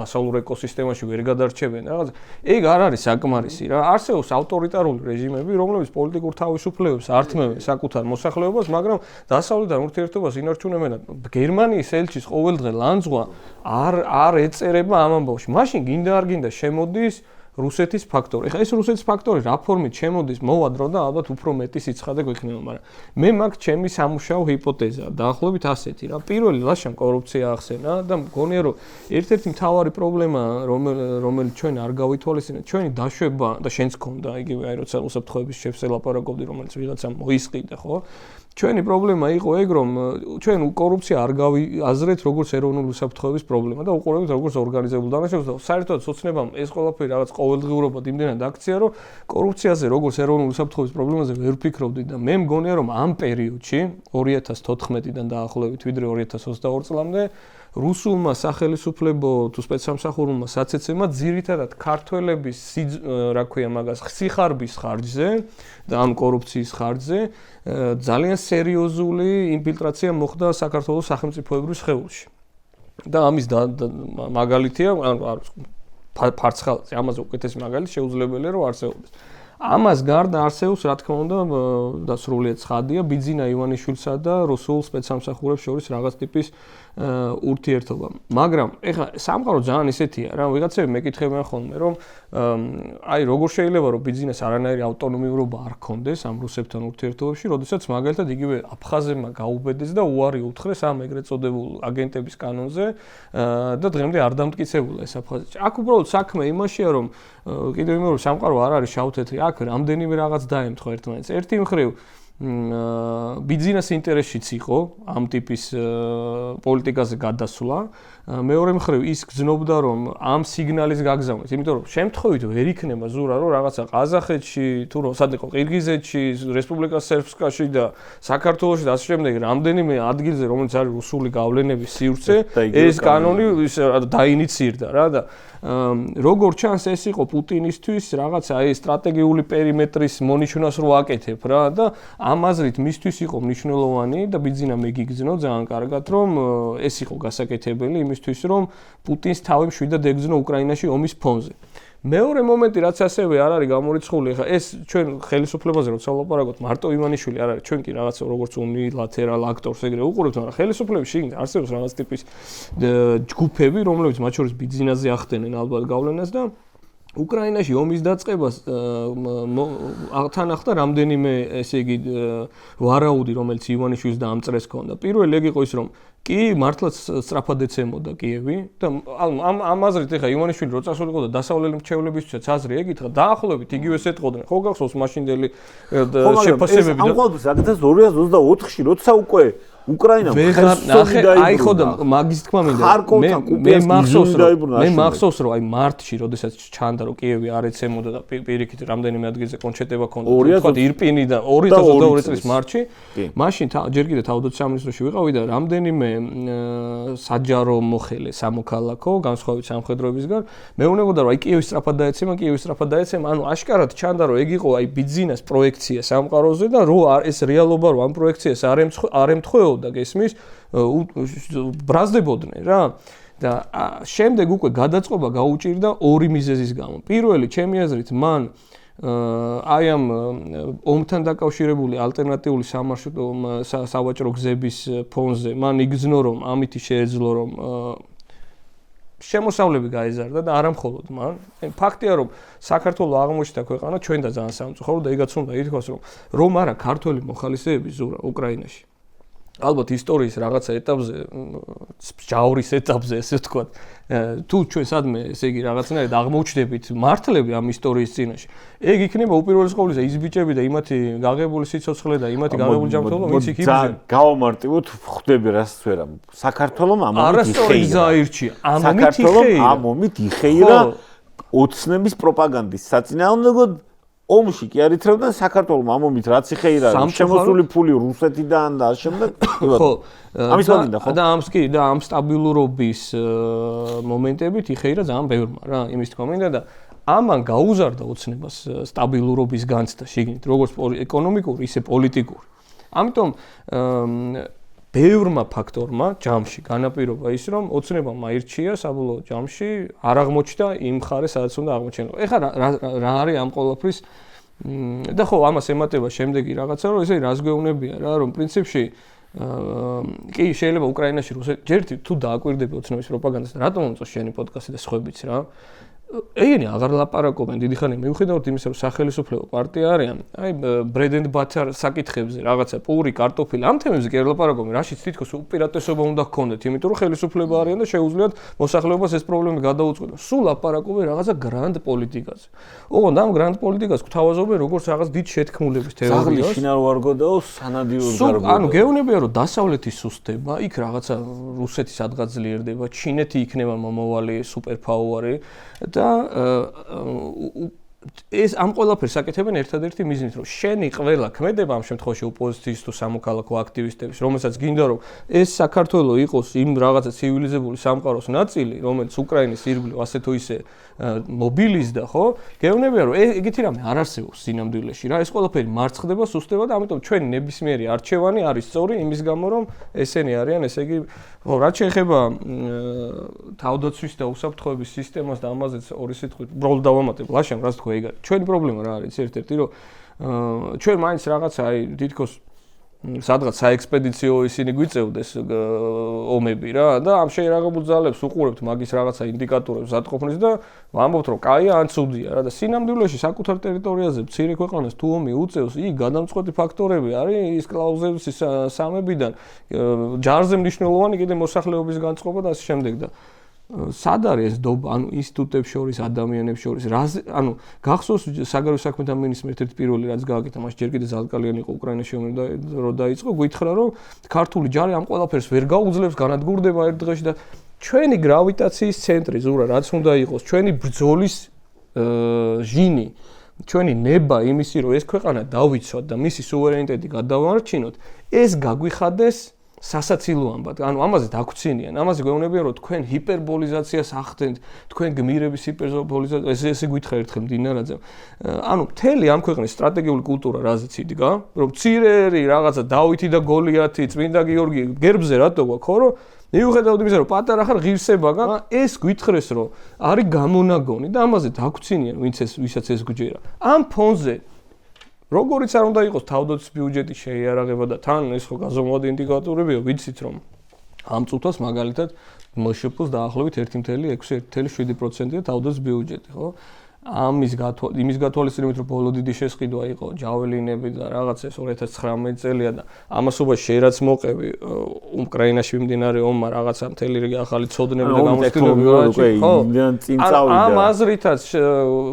დასავლურ ეკოსისტემაში ვერ გადარჩებენ რაღაც ეგ არ არის საკმარისი რა არსებობს ავტორიტარული რეჟიმები რომლებიც პოლიტიკურ თავისუფლებებს ართმევენ საკუთარ მოსახლეობას მაგრამ დასავლეთთან ურთიერთობას ინარჩუნებენ გერმანიის ელჩის ყოველდღე ლანძღვა არ ეწერება ამ ამბავში მაშინ გინდა არ გინდა შემოდის რუსეთის ფაქტორი. ეხლა ეს რუსეთის ფაქტორი რა ფორმით შემოდის მოვადრო და ალბათ უფრო მეტი სიცხადე გვექნება, მაგრამ მე მაგ ჩემი სამუშაო ჰიპოთეზაა. დაახლოებით ასეთი რა. პირველი ლაშამ კორუფცია ახსენა და მგონია რომ ერთ-ერთი მთავარი პრობლემა რომელიც ჩვენ არ გავითვალისწინეთ, ჩვენი დაშვება და შენც გქონდა იგივე აი როცა უსაფრთხოების შეფს ელაპარაკობდი, რომელიც ვიღაცამ მოისყიდა, ხო? ჩვენი პრობლემა იყო ეგ რომ ჩვენ კორუფცია არ გავიაზრეთ როგორც ეროვნული უსაფრთხოების პრობლემა და უყურებთ როგორც ორგანიზებულ დანაშაულს და საერთოდ სოცნებამ ეს ყველაფერი რაღაც ყოველდღიურობად იმდენად აქცია რომ კორუფციაზე როგორც ეროვნული უსაფრთხოების პრობლემაზე ვერ ვფიქრობდი და მე მგონია რომ ამ პერიოდში 2014-დან დაახლოებით ვიდრე 2022 წლამდე რუსულმა სახელისუფლებო თუ სპეცსამსახურმა საცეცემმა ძირითადად ქართველების რა ქვია მაგას სიხარბის ხარჯზე და ამ კორუფციის ხარჯზე ძალიან სერიოზული ინფილტრაცია მოხდა საქართველოს სახელმწიფოებრივ სხეულში. და ამის მაგალითია ფარცხალზე ამაზე უკეთესი მაგალითი შეუძლებელია რომ არსებობს. ამას გარდა არსებობს რა თქმა უნდა და სრულიად ცხადია ბიძინა ივანიშვილსა და რუსულ სპეცსამსახურებს შორის რაღაც ტიპის ურთიერთობა. მაგრამ ეხლა სამყარო ძალიან ისეთია რა ვიღაცები მეკითხებიან ხოლმე რომ აი როგორ შეიძლება რომ ბიძინას არანაირი ავტონომიურობა არ ქონდეს ამ რუსებთან ურთიერთობებში, როდესაც მაგალითად იგივე აფხაზებმა გაუბედეს და უარი უთხრეს ამ ეგრეთ წოდებულ აგენტების კანონზე და დღემდე არ დამტკიცებულა ეს აფხაზეთში. აქ უბრალოდ საქმე იმაშია რომ კიდევ იმეორე სამყარო არ არის შავ-თეთრი. აქ რამდენიმე რაღაც დაემთხვა ერთმანეთს. ერთი მხრივ ბიზნეს ინტერესშიც იყო ამ ტიპის პოლიტიკაზე გადასვლა. მეორე მხრივ ის გრძნობდა რომ ამ სიგნალის გაგზავნით, იმიტომ რომ შემთხვევით ვერ იქნება ზურა რომ რაღაცა ყაზახეთში თუ რომ სად იყო ყირგიზეთში, რესპუბლიკა სერბსკაში და საქართველოში და ასე შემდეგ რამდენიმე ადგილზე რომელიც არის რუსული გავლენების სივრცე, ეს კანონი დაინიცირდა რა და როგორც ჩანს ეს იყო პუტინისთვის რაღაცა აი სტრატეგიული პერიმეტრის მონიშნავს რო აკეთებ რა და ამ აზრით მისთვის იყო მნიშვნელოვანი და ბიძინა მეგიგზნო ძალიან კარგად რომ ეს იყო გასაკეთებელი იმისთვის რომ პუტინს თავი მშვიდად ეგზნო უკრაინაში ომის ფონზე. მეორე მომენტი რაც ასევე არ არის გამორიცხული, ხა ეს ჩვენ ხელისუფლებაზე როცა ვლაპარაკობთ, მარტო ივანიშვილი არ არის, ჩვენ კი რაღაცა როგორც უნილატერალ აქტორს ეგრე უყურებთ, მაგრამ ხელისუფლების შიგნით არსებობს რაღაც ტიპის ჯგუფები, რომლებიც მათ შორის ბიზნესზე ახდენენ ალბათ გავლენას და უკრაინაში ომის დაწყებას თან ახლდა რამდენიმე ესე იგი ვარაუდი, რომელიც ივანიშვილს დაამწრეს ქონდა. პირველი ეგ იყო ის, რომ კი მართლაც სწრაფად ეცემოდა კიევი და ამ აზრით ეხა ივანიშვილი რო წასულიყო და დასავლელი მრჩევლებისთვისაც აზრი ეგითღა დაახლოებით იგივეს ეტყოდნენ. ხო გახსოვს მაშინდელი შეფასებები და ამ ყოველთვის აკეთეს 2024-ში როცა უკვე უკრაინამ აი ხო და მაგის თქმა მინდა მე მახსოვს რომ აი მარტში როდესაც ჩანდა რომ კიევი არ ეცემოდა და პირიქით რამდენიმე ადგილზე კონჩეტება ქონდა თქვა ირპინი და 2022 წლის მარტში მაშინ ჯერ კიდე თავდაცვის სამინისტროში ვიყავი და რამდენიმე საჯარო მოხელე სამოქალაქო განსხვავებით სამხედროებისგან მეუბნებოდა რომ აი კიევის სწრაფად დაეცემა ანუ აშკარად ჩანდა რომ ეგ იყო აი ბიზნეს პროექცია სამყაროზე და რო ეს რეალობა რო ამ პროექციას არ ემთხვეო და გესმის ბრაზდებოდნენ რა და შემდეგ უკვე გადაწყობა გაუჭირდა ორი მიზეზის გამო. პირველი, ჩემი აზრით, მან აი ამ ომთან დაკავშირებული ალტერნატიული სამარშრუტო სავაჭრო გზების ფონზე მან იგრძნო რომ ამითი შეეძლო რომ შემოსავლები გაეზარდა და არა მხოლოდ მან. ფაქტია რომ საქართველოს აღმოჩნდა ქვეყანა ჩვენ და ძალიან სამწუხარო და იგაც უნდა ითქვას რომ არა ქართველი მოხალისეები ზურა უკრაინაში. ალბათ ისტორიის რაღაცა ეტაპზე, ჯავრის ეტაპზე, ესე ვთქვათ, თუ ჩვენ სადმე, ესე იგი რაღაცნაირად აღმოჩნდებით მართლები ამ ისტორიის წინაშე, ეგ იქნება უპირველეს ყოვლისა ის ბიჭები და იმათი გაღებული სიცოცხლე და იმათი გაღებული ჯანმრთელობა, ვინც იქ იბრძენ. გავამარტივოთ, ხვდები რას ვერა. საქართველოს ამომით იხეირა. არასწორი გზა აირჩია. ამომით იხეირა ოცნების პროპაგანდის საწინააღმდეგოდ ომში კი არ ითრევდნენ საქართველოს ამომით რაც იხეირა შემოსული ფული რუსეთიდან და შემდეგ ხო ამის მაგინდა ხო და ამ სტაბილურობის მომენტებით იხეირა ძალიან ბევრმა რა იმის თქმა მინდა და ამან გაუზარდა ოცნებას სტაბილურობის განცდა შიგნით როგორც ეკონომიკური ისე პოლიტიკური ამიტომ ბევრმა ფაქტორმა ჯამში განაპირობა ის რომ ოცნებამ აირჩია საბოლოო ჯამში არ აღმოჩნდა იმ მხარეს სადაც უნდა აღმოჩენილიყო. ეხლა რა არის ამ ყოველფრის და ხო ამას ემატება შემდეგი რაღაცა რომ ესე რას გვეუბნებია რა რომ პრინციპში კი შეიძლება უკრაინაში ჯერთი თუ დააკვირდები ოცნების პროპაგანდას რატომ მომწონს შენი პოდკასტი და სხვებიც რა ეგენი აღარ ლაპარაკობენ დიდი ხანი მიუხედავად იმისა რომ სახელმწიფო პარტია არიან აი bread and butter საკითხებზე რაღაცა პური კარტოფილი ამ თემებზე კი არ ლაპარაკობენ რაშიც თითქოს უპირატესობა უნდა ჰქონდეთ იმიტომ რომ ხელისუფლება არიან და შეუძლიათ მოსახლეობას ეს პრობლემა გადაუწყვეტონ სულ ლაპარაკობენ რაღაცა გრანდ პოლიტიკაზე ოღონდ ამ გრანდ პოლიტიკას გვთავაზობენ როგორც რაღაც დიდ შეთქმულების თეორიას ზაღლი შინარ ვარგოდაო სანადიოდ გარბო ანუ გეუბნებია რომ დასავლეთი სუსტება იქ რაღაცა რუსეთი სადღაც ძლიერდება ჩინეთი იქნება მომავალი სუპერპაუერი და ეს ამ ყველაფერს აკეთებენ ერთადერთი მიზნით რომ შენი ყველა ქმედება ამ შემთხვევაში ოპოზიციის თუ სამოქალაქო აქტივისტების რომელსაც გინდა რომ ეს საქართველოს იყოს იმ რაღაცა ცივილიზებული სამყაროს ნაწილი რომელიც უკრაინის ირგვლივ ასე თუ ისე მობილიზდა ხო გეუბნებია რომ ეგეთი რამე არ არსებობს სინამდვილეში რა ეს ყველაფერი მარცხდება სუსტდება და ამიტომ ჩვენ ნებისმიერი არჩევანი არის სწორი იმის გამო რომ ესენი არიან ესე იგი ხო რაც შეეხება თავდაცვის და უსაფრთხოების სისტემას და ამაზეც ორი სიტყვით უბრალოდ დავამატებ ლაშამ რაც თქვა ეგ არის ჩვენი პრობლემა რა არის ერთ-ერთი რომ ჩვენ მაინც რაღაცა აი თითქოს სადღაც საექსპედიციო ისინი გვიწევდეს ომები რა და ამ შეერაღებულ ძალებს უყურებთ მაგის რაღაცა ინდიკატორებს ზატყოფნის და ვამბობთ რომ კაია ან ცუდია რა და სინამდვილეში საკუთარ ტერიტორიაზე მცირე ქვეყანას თუ ომი უწევს იქ გადამწყვეტი ფაქტორები არის ის კლაუზების სამებიდან ჯარზე მნიშვნელოვანი კიდე მოსახლეობის განწყობა და ასე შემდეგ და სად არის ეს დობა, ანუ ინსტიტუტებს შორის, ადამიანებს შორის, ანუ გახსოვს საგარეო საქმეთა მინისტრმა ერთ-ერთი პირველი რაც გააკეთა, მას ჯერ კიდევ ზალკალიანი იყო უკრაინაში რომ დაიწყო, გითხრა რომ ქართული ჯარი ამ ყველაფერს ვერ გაუძლებს, განადგურდება ერთ დღეში და ჩვენი გრავიტაციის ცენტრი ზურა რაც უნდა იყოს, ჩვენი ბრძოლის ჟინი, ჩვენი ნება იმისი რომ ეს ქვეყანა დავიცვათ და მისი სუვერენიტეტი გადავარჩინოთ, ეს გაგვიხადეს სასაცილოამბად. ანუ ამაზე დაგვრცინიან, ამაზე გვეუბნებიან რომ თქვენ ჰიპერბოლიზაციას ახდენთ, თქვენ გმირების ჰიპერბოლიზაციას, ესე გითხრა ერთხელ მდინარაძემ. ანუ მთელი ამ ქვეყნის სტრატეგიული კულტურა რაზეც იდგა, რომ ცირერი რაღაცა დავითი და გოლიათი, წმინდა გიორგი გერბზე რატო გვაქვს, ხო რომ მიუხედავად იმისა, რომ პატარა ხარ ღირსება, ეს გითხრეს რომ არის გამონაგონი და ამაზე დაგვრცინიან, ვისაც ეს გვჯერა. ამ ფონზე როგორიც არ უნდა იყოს თავდაცვის ბიუჯეტის შეიარაღება და თან ეს ხო გაზომვადი ინდიკატორებია, ვიცით რომ ამ წუთას მაგალითად მშპ-ს დაახლოებით 1.6-1.7%-ია თავდაცვის ბიუჯეტი, ხო? ამის გათვალისწინებით რომ ბოლო დიდი შესყიდვა იყო ჯაველინები და რაღაც ეს 2019 წელია და ამასობაში შეიძლება მოყევი უკრაინაში მიმდინარე ომმა რაღაცა მთელი რიგი ახალი ცოდნები და გამოცდილებები ხო იმდან წინ წავიდა ამ აზრითაც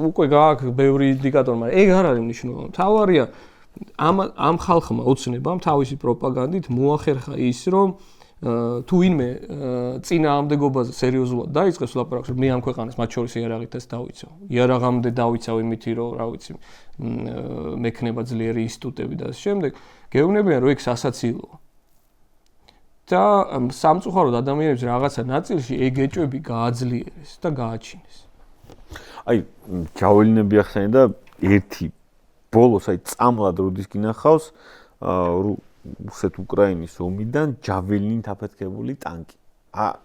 უკვე გააქვს ბევრი ინდიკატორი, მაგრამ ეგ არ არის მნიშვნელოვანი. თავარია ამ ხალხმა ოცნებამ თავისი პროპაგანდით მოახერხა ის რომ თუ ვინმე წინააღმდეგობაზე სერიოზულად დაიწყებს ლაპარაკს, რომ მე ამ ქვეყანას მათ შორის იარაღითაც დავიცავ. იარაღამდე დავიცავ იმითი, რომ რა ვიცი, მექნება ძლიერი ინსტიტუტები და ამ შემდეგ გეუბნებიან, რომ ეგ სასაცილოა. და სამწუხაროდ ადამიანებს რაღაცა ნაწილში ეგ ეჭვები გააძლიერეს და გააჩინეს. აი, ჯაველინები ახსენე და ერთი ბოლოს აი წამლად როდის გინახავს რუსეთ უკრაინის ომიდან ჯაველინით აფეთქებული ტანკი.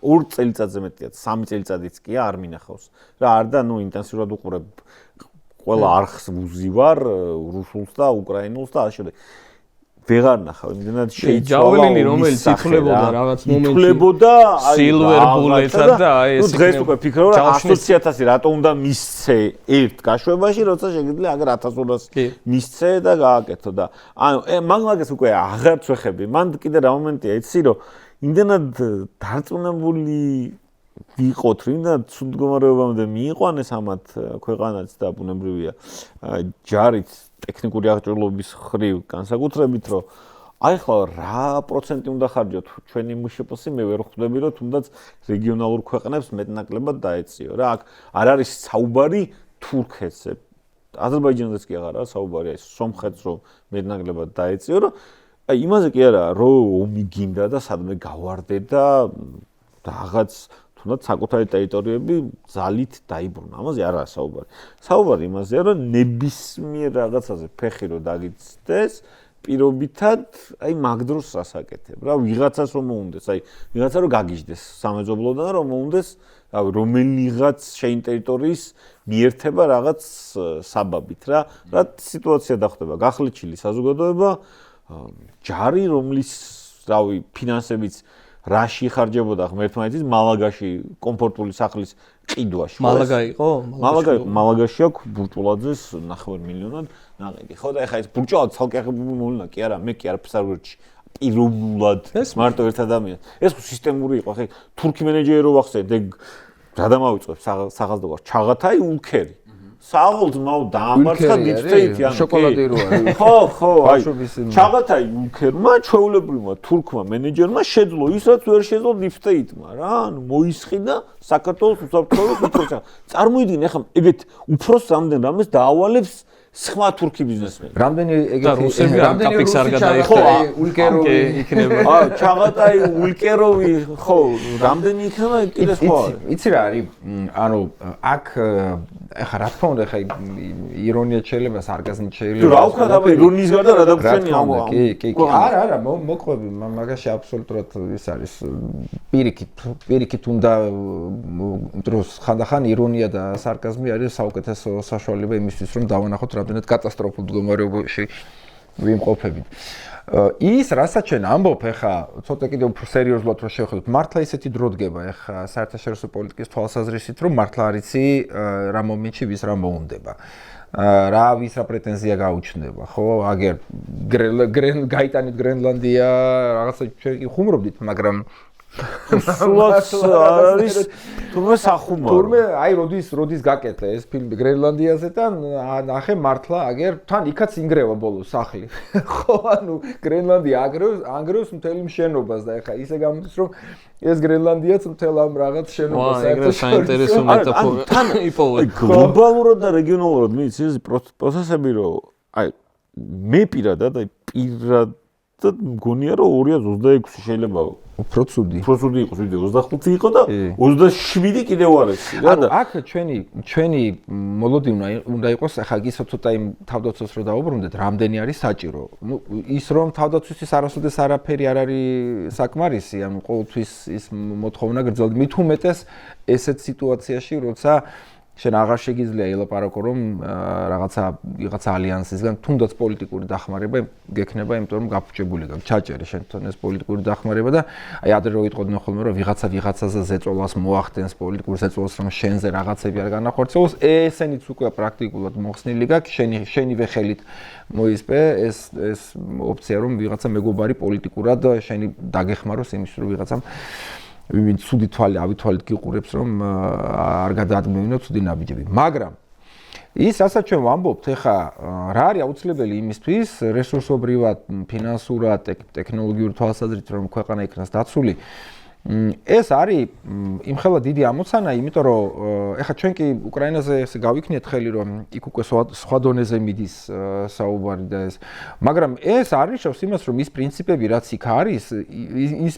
2 წელიწადზე მეტია, 3 წელიწადიც კი არ მინახავს. რა არ და ინტენსიურად უყურებ ყველა არხს ვუზივარ რუსულს და უკრაინულს და ასე შემდეგ. ვეღარ ნახავ, იმდენად შეიცვალა. ჯაველინი რომელიც ითვლებოდა რაღაც მომენტში. ითვლებოდა Silver Bullet-ად და აი ეს. ნუ დღეს უკვე ფიქრობ რა 100.000 რატო უნდა მისცე ერთ გაშვებაში, როცა შეგიძლია აგერ 1200 მისცე და გააკეთო და ანუ მაგას უკვე აღარც ვეხები. მან კიდე რა მომენტია, იცი რომ იმდენად დარწმუნებული ვიყოთ, იმდენად ცუდ მდგომარეობამდე მიიყვანეს ამათ ქვეყანაც და ბუნებრივია ჯარით ტექნიკური აღჭურვილობის ხრივ განსაკუთრებით, რომ აი ხლა რა პროცენტი უნდა ხარჯოთ ჩვენი მშპ-ს, მე ვერ ხვდები, რომ თუნდაც რეგიონალურ ქვეყნებს მეტნაკლებად დაეციო. რა აქ არ არის საუბარი თურქეთზე. აზერბაიჯანზეც კი აღარაა საუბარი, აი სომხეთს რომ მეტნაკლებად დაეციო, რომ აი იმაზე კი არა, რომ ომი გინდა და სადმე გავარდე და რაღაც თუნდაც საკუთარი ტერიტორიები ძალით დაიბრუნა. ამაზე არაა საუბარი. საუბარი იმაზეა, რომ ნებისმიერ რაღაცაზე ფეხი რო დაგიცდეს, პირობითად, აი მაგ დროს რას აკეთებ რა, ვიღაცას რომ მოუნდეს, აი ვიღაცა რომ გაგიჟდეს სამეზობლოდან რომ მოუნდეს, რავი, რომელიღაც შენ ტერიტორიის მიერთება რაღაც საბაბით რა, რა სიტუაცია დახდება, გახლეჩილი საზოგადოება, ჯარი რომლის, რავი, ფინანსებიც რაში ხარჯებოდა ღმერთმაეთის მალაგაში კომფორტული სახლის ყიდვაში. მალაგა იყო? მალაგაში აქვს ბურჭულაძეს 9 მილიონად ნაყიდი. ხო და ეხლა ეს ბურჭულაძე ცალკე აღებული მოვლენა კი არა, მე კი არ ფსარვერჩი პიროვნულად მარტო ერთ ადამიანს. ეს სისტემური იყო, ხე თურქი მენეჯერი რო ვახსენე, ეგ რა დამავიწყებს საღაზდოვარ ჩაღათაი ულქერი. საღოლს მაუ დაამარცხა დიფტეიტი ანუ შოკოლადი რო არის. ხო, აი ჩაღათაი ულქერმა ჩვეულებრივმა თურქმა მენეჯერმა შეძლო ის რაც ვერ შეძლო დიფტეიტმა რა, ანუ მოისყიდა საქართველოს უსაფრთხოების უფროსს. წარმოიდგინე ახლა ეგეთ უფროს რამდენ რამეს დაავალებს სხვა თურქი ბიზნესმენი. რამდენი რუსები კაპიქს არ გადაიხო ულკეროვი იქნება. ჩაღათაი ულკეროვი ხო, რამდენი იქნება კიდე სხვა. იცი რა არის? ანუ აქ ეხა რა თქმა უნდა, ეხა ირონიაც შეიძლება, სარკაზმიც შეიძლება. რა ვქნა და ირონიის გარდა რა დაგვრჩენია ამ. კი. არა, მოყვები, მაგაში აბსოლუტურად ის არის პირიქით უნდა დროს ხანდახან ირონია და სარკაზმი არის საუკეთესო საშუალება იმისთვის, რომ დავანახოთ რამდენად კატასტროფულ მდგომარეობაში ვიმყოფებით. ის რასაც ჩვენ ამბობ, ეხა ცოტა კიდევ უფრო სერიოზულად რო შევხედოთ, მართლა ისეთი დრო დგება ეხა საერთაშორისო პოლიტიკის თვალსაზრისით, რომ მართლა არ იცი რა მომენტში ვის რა მოუნდება. რა ვის რა პრეტენზია გაუჩნდება, ხო? აგერ გაიტანით გრენლანდია, რაღაცა ჩვენ ხუმრობდით, მაგრამ სულაც არ არის თუმცა სახუმარო. თურმე აი როდის გაკეთდა ეს ფილმი გრენლანდიაზე და ნახე მართლა აგერ თან იქაც ინგრევა ბოლოს სახლი. ხო, ანუ გრენლანდია ანგრევს მთელ მშენობას და ეხა ისე გამოდის რომ ეს გრენლანდიაც მთელ ამ რაღაც შენობას საერთოდ საინტერესო მეტაფორა. თან იპოვე გლობალურად და რეგიონალურად მის პროცესები რომ აი მე პირადად მგონია რომ 2026 შეიძლება უფრო ცუდი იყოს ვიდეო 25 იყო და 27 კიდევ არ ეს რა და აქ ჩვენი მოლოდინა უნდა იყოს ახლა იგივე ცოტა იმ თავდაცვას რო დაუბრუნდეთ რამდენი არის საჭირო ნუ ის რომ თავდაცვისთვის არასოდეს არაფერი არ არის საკმარისი ანუ ყოველთვის ის მოთხოვნა გრძელდება მით უმეტეს ესეთ სიტუაციაში როცა შენ აღარ შეგიძლია ელაპარაკო რომ რაღაცა ალიანსისგან თუნდაც პოლიტიკური დახმარება გექნება იმიტომ რომ გაფუჭებული გაქვს ჩაჭერი შენთან ეს პოლიტიკური დახმარება და აი ადრე რო იტყოდნენ ხოლმე რომ ვიღაცაზე ზეწოლას მოახდენს პოლიტიკურ ზეწოლას რომ შენზე რაღაცები არ განახორციელოს ესენიც უკვე პრაქტიკულად მოხსნილი გაქვს შენივე ხელით მოისპე ეს ოპცია რომ ვიღაცა მეგობარი პოლიტიკურად შენი დაგეხმაროს იმის რომ ვიღაცამ ვინც ცუდი ავითვალით გიყურებს რომ არ გადაადგმევინო ცუდი ნაბიჯები მაგრამ ის რასაც ჩვენ ვამბობთ ეხა რა არის აუცილებელი იმისთვის რესურსობრივად ფინანსურად ტექნოლოგიურ თვალსაზრისით რომ ქვეყანა იქნას დაცული ეს არის იმხელა დიდი ამოცანა იმიტომ რომ ეხა ჩვენ კი უკრაინაზე ესე გავიქნიეთ ხელი რომ იქ უკვე სხვა დონეზე მიდის საუბარი და ეს მაგრამ ეს არნიშნავს იმას რომ ის პრინციპები რაც იქ არის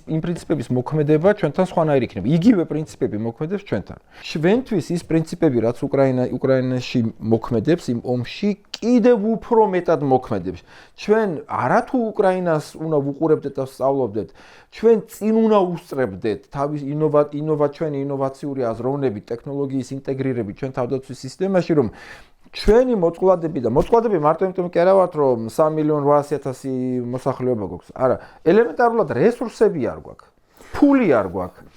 იმ პრინციპების მოქმედება ჩვენთან სხვანაირი იქნება იგივე პრინციპები მოქმედებს ჩვენთან ჩვენთვის ის პრინციპები რაც უკრაინაში მოქმედებს იმ ომში კიდევ უფრო მეტად მოქმედებს ჩვენ არათუ უკრაინას უნდა ვუყურებდეთ და სწავლობდეთ ჩვენ წინ უნდა უსწრებდეთ თავის ჩვენი ინოვაციური აზროვნებით, ტექნოლოგიის ინტეგრირებით ჩვენ თავდაცვის სისტემაში, რომ ჩვენი მოწყვლადები და მოწყვლადები მარტო იმიტომ კი არა ვართ, რომ 3.800.000 მოსახლეობა გვაქვს. არა, ელემენტარულად რესურსები არ გვაქვს. ფული არ გვაქვს.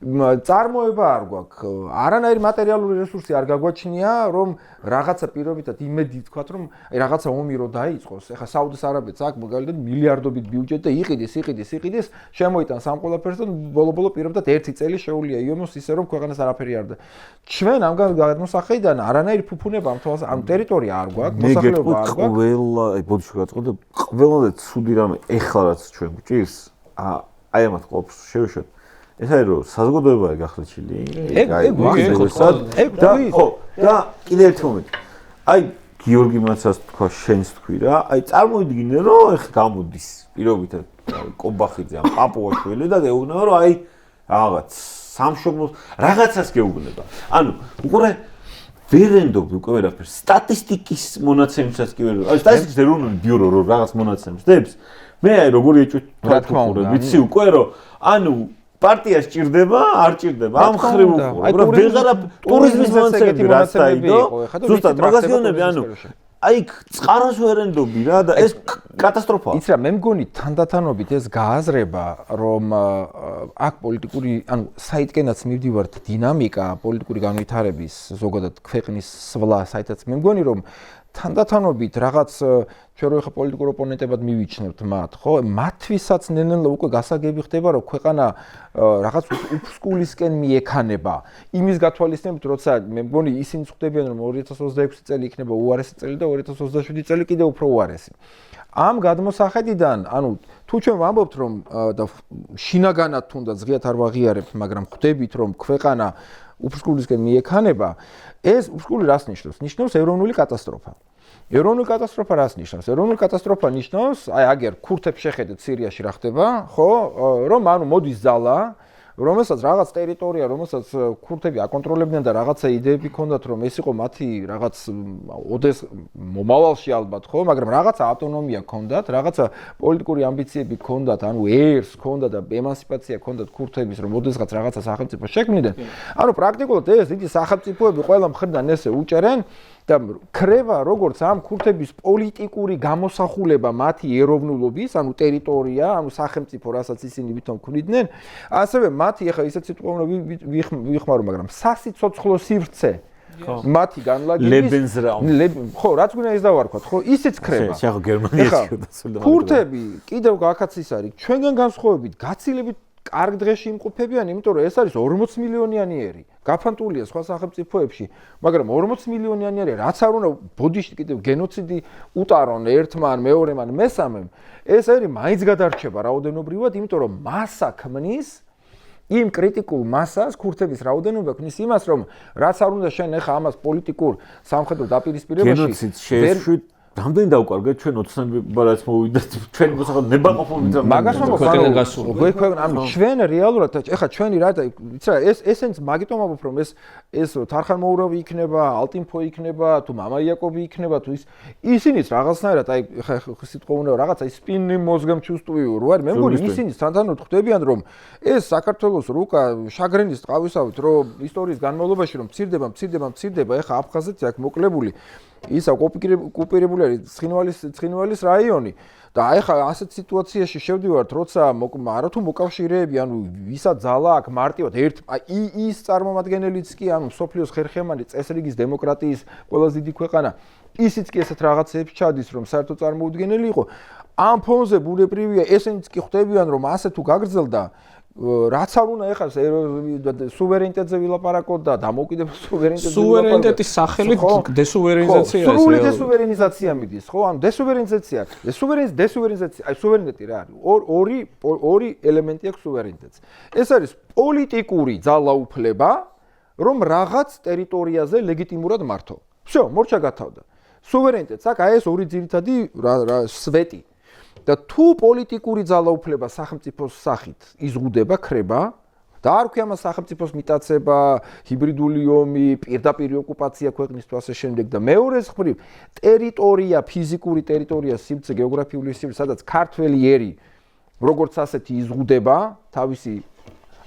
წარმოება არ გვაქვს. არანაირი მატერიალური რესურსი არ გაგვაჩნია, რომ რაღაცა პირობითად იმედი თქვათ, რომ აი რაღაცა ომი რო დაიწყოს. ეხლა საუდის არაბეთს აქვს მაგალითად მილიარდობით ბიუჯეტი და იყიდეს, შემოიტანს ამ ყველაფერს და ბოლო პირობითად 1 წელი შეუულია იომოს ისე რომ ქვეყანას არაფერი არ და. ჩვენ ამ გადმოსახედიდან არანაირი ფუფუნება ამ თვალს ამ ტერიტორია არ გვაქვს, მოსახლეობა არ გვაქვს. ყველა, აი ბოდიში გაწყდა, ყველა ცუდი რამე ეხლა რაც ჩვენ გვჭირს, აი ამათ ყოფს შევეშოთ. ეს არის რომ საზოგადოებაა გახლეჩილი. და კიდევ ერთი მომენტი. აი გიორგი მაცას თქვა შენს თქვი რა. აი წარმოიდგინე რომ ეხლა გამოდის პირობითად კობახიძე ან პაპუაშვილი და გეუბნება რომ აი რაღაც სამშობლოს რაღაცას გეუბნება. ანუ უყურე ვერენდობ უკვე ვერაფერს სტატისტიკის მონაცემსაც კი ვერ აი სტატისტიკის ეროვნული ბიურო რო რაღაც მონაცემს დებს მე აი როგორი ეჭვით თქვა ვიცი უკვე რომ ანუ პარტია სჭირდება, არ ჭირდება. ამ ხრივ უყურებ. რა ვეღარა ტურიზმის მონაცემები რაც დაიდო. ზუსტად მაგაზიონები, ანუ აი წყაროს ვერენდობი რა და ეს კატასტროფაა. იცი რა, მე მგონი თანდათანობით ეს გააზრება, რომ აქ პოლიტიკური, ანუ საითკენაც მივდივართ დინამიკა, პოლიტიკური განვითარების, ზოგადად ქვეყნის სვლა, საითაც მე მგონი რომ თანდათანობით რაღაც ჩვენ რო ხა პოლიტიკურ ოპონენტებად მივიჩნევთ მათ, ხო? მათთვისაც ნელ-ნელა უკვე გასაგები ხდება, რომ ქვეყანა რაღაც უფსკულისკენ მიექანება. იმის გათვალისწინებით, როცა მე მგონი ისინი ხვდებიან, რომ 2026 წელი იქნება უარესი წელი და 2027 წელი კიდევ უფრო უარესი. ამ გადმოსახედიდან, ანუ თუ ჩვენ ვამბობთ, რომ და შინაგანად თუნდაც ღიათ არ ვაღიარებთ, მაგრამ ხვდებით, რომ ქვეყანა უფსკულისკენ მიექანება, ეს უფსკული რას ნიშნავს? ნიშნავს ეროვნული კატასტროფა. ეროვნული კატასტროფა რას ნიშნავს? ეროვნული კატასტროფა ნიშნავს, აი აგერ ქურთებს შეხედეთ სირიაში რა ხდება, ხო? რომ ანუ მოდის ძალა, რომელსაც რაღაც ტერიტორია, რომელსაც ქურთები აკონტროლებდნენ და რაღაცა იდეები ჰქონდათ, რომ ეს იყო მათი რაღაც ოდეს მომავალში ალბათ, ხო? მაგრამ რაღაცა ავტონომია ჰქონდათ, რაღაცა პოლიტიკური ამბიციები ჰქონდათ, ანუ ერს ჰქონდათ და ემანსიპაცია ჰქონდათ ქურთების, რომ ოდესღაც რაღაცა სახელმწიფო შექმნიდნენ. ანუ პრაქტიკულად ეს დიდი სახელმწიფოები ყველა მხრიდან ესე უჭერენ და ქრება როგორც ამ ქურთების პოლიტიკური გამოსახულება მათი ეროვნულობის, ანუ ტერიტორია, ანუ სახელმწიფო, რასაც ისინი ვითომ ქმნიდნენ, ასევე მათი ახლა ისეთ სიტყვანა ვიხმარო, მაგრამ სასიცოცხლო სივრცე მათი განლაგების ხო, რაც გვინდა ის დავარქვათ, ხო, ისიც ქრება. შეხო გერმანიაში გადასული. ქურთები კიდევ გაქაც ის არის, ჩვენგან განსხვავებით, გაცილებით კარგ დღეში იმყოფებიან, იმიტომ რომ ეს არის 40 მილიონიანი ერი. გაფანტულია სხვა სახელმწიფოებში, მაგრამ 40 მილიონიანი ერი, რაც არ უნდა ბოდიში კიდევ გენოციდი უტარონ ერთმა, მეორემ, მესამემ, ეს ერი მაინც გადარჩება რაოდენობრივად, იმიტომ რომ მასა ქმნის იმ კრიტიკულ მასას, ქურთების რაოდენობა ქმნის იმას, რომ რაც არ უნდა შენ ახლა ამას პოლიტიკურ სამხედრო დაპირისპირებაში გენოციდს შეეშვით რამდენი დავკარგეთ ჩვენ ოცნებობა რაც მოვიდა ჩვენ მოსახალ ნებაყოფობით რა მაგას ანუ ჩვენ რეალურად ეხლა ჩვენი რა იცი რა ესენც მაგიტომ ამბობ რომ ეს თარხანმოურავი იქნება ალტინფო იქნება თუ მამა იაკობი იქნება თუ ისინიც რაღაცნაირად აი ეხლა სიტყვა უნდა რაღაცა სპინი მოზგამ ჩუსტუიურ ვარ მე მგონი ისინიც თანდათან ხვდებიან რომ ეს საქართველოს რუკა შაგრენის ტყავისავით რომ ისტორიის განმავლობაში რომ მცირდება ეხლა აფხაზეთი აქ მოკლებული ისა ოკუპირებული არის ცხინვალის რაიონი და აი ხა ასეთ სიტუაციაში შევდივართ როცა არათუ მოკავშირეები ანუ ვისაც ძალა აქვს მარტივად ერთ ის წარმომადგენელიც კი ანუ სოფლიოს ხერხემალი წესრიგის დემოკრატიის ყველაზე დიდი ქვეყანა ისიც კი ესეთ რაღაცებს ჩადის რომ საერთო წარმოუდგენელი იყო ამ ფონზე ბუნებრივია ესენიც კი ხვდებიან რომ ასე თუ გაგრძელდა რაც არ უნდა ეხლა სუვერენიტეტზე ვილაპარაკოთ და დამოუკიდებელ სუვერენიტეტის სახელით დესუვერენიზაცია ეს სრული დესუვერენიზაცია მიდის ხო ანუ დესუვერენიზაცია დესუვერენიზაცია აი სუვერენიტეტი რა არის ორი ელემენტი აქვს სუვერენიტეტს ეს არის პოლიტიკური ძალაუფლება რომ რაღაც ტერიტორიაზე ლეგიტიმურად მართო всё მორჩა გათავდა სუვერენიტეტს აქვს აი ეს ორი ძირითადი სვეტი და თუ პოლიტიკური ძალაუფლება სახელმწიფოს სახით იზღუდება, ქრება და არ ქვია მას სახელმწიფოს მიტაცება, ჰიბრიდული ომი, პირდაპირ ოკუპაცია ქვეყნის თუ ასე შემდეგ და მეორეს მხრივ ტერიტორია, ფიზიკური ტერიტორია, სივრცე, გეოგრაფიული სივრცე, სადაც ქართველი ერი როგორც ასეთი იზღუდება, თავისი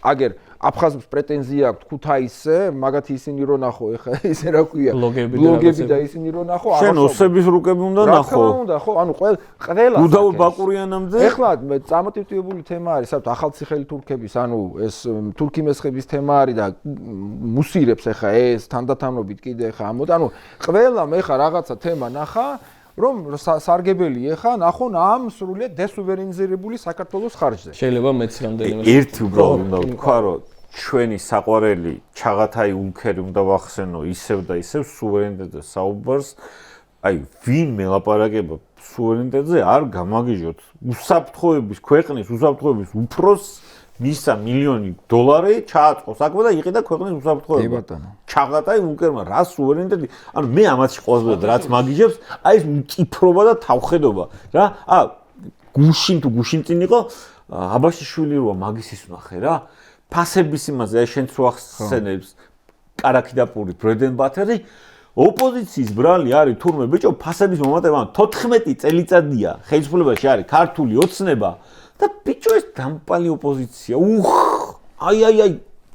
აგერ აფხაზებს პრეტენზია აქვს ქუთაისზე, მაგათი ისინი რო ნახო, ეხა ისე რა ქვია, ბლოგები და ისინი რო ნახო, შენ ოსების რუკები უნდა ნახო. რა უნდა ხო, ანუ ყველა უდავო ბაკურიანამდე. ეხლა წამოტივტივებული თემა არის, საერთოდ ახალციხელი თურქების, ანუ ეს თურქი მესხების თემა არის და მუსირებს ეხა ეს თანდათანობით კიდე ეხა ამოდ, ანუ ყველამ ეხა რაღაცა თემა ნახა რომ სარგებელი ეხა ნახონ ამ სრულიად დესუვერენიზირებული საქართველოს ხარჯზე. შეიძლება მეც რამდენიმე ერთი უბრალოდ უნდა ვთქვა რომ ჩვენი საყვარელი ჩაღათაი ულქერი უნდა ვახსენო ისევ და ისევ სუვერენიტეტზე საუბარს აი ვინ მელაპარაკება სუვერენიტეტზე არ გამაგიჟოთ უსაფრთხოების ქვეყნის უსაფრთხოების უფროს მისა $1,000,000 ჩააწყო საქმე და იყიდა ქვეყნის უსაფრთხოება. ჩაღატაი უკერმა რა სუვერენიტეტი. ანუ მე ამათში ყოველდღე რაც მაგიჟებს, აი ეს მკიფრობა და თავხედობა რა. გუშინ თუ გუშინ წინ იყო აბაშიშვილი როა მაგისის ვნახე რა. ფასების იმაზე აი შენც რო ახსენებს კარაქი და პური ბრედენბათერი ოპოზიციის ბრალი არის თურმე ბიჭო ფასების მომატება 14 წელიწადია ხელისუფლებაში არის ქართული ოცნება და ბიჭო ეს დამპალი ოპოზიცია აი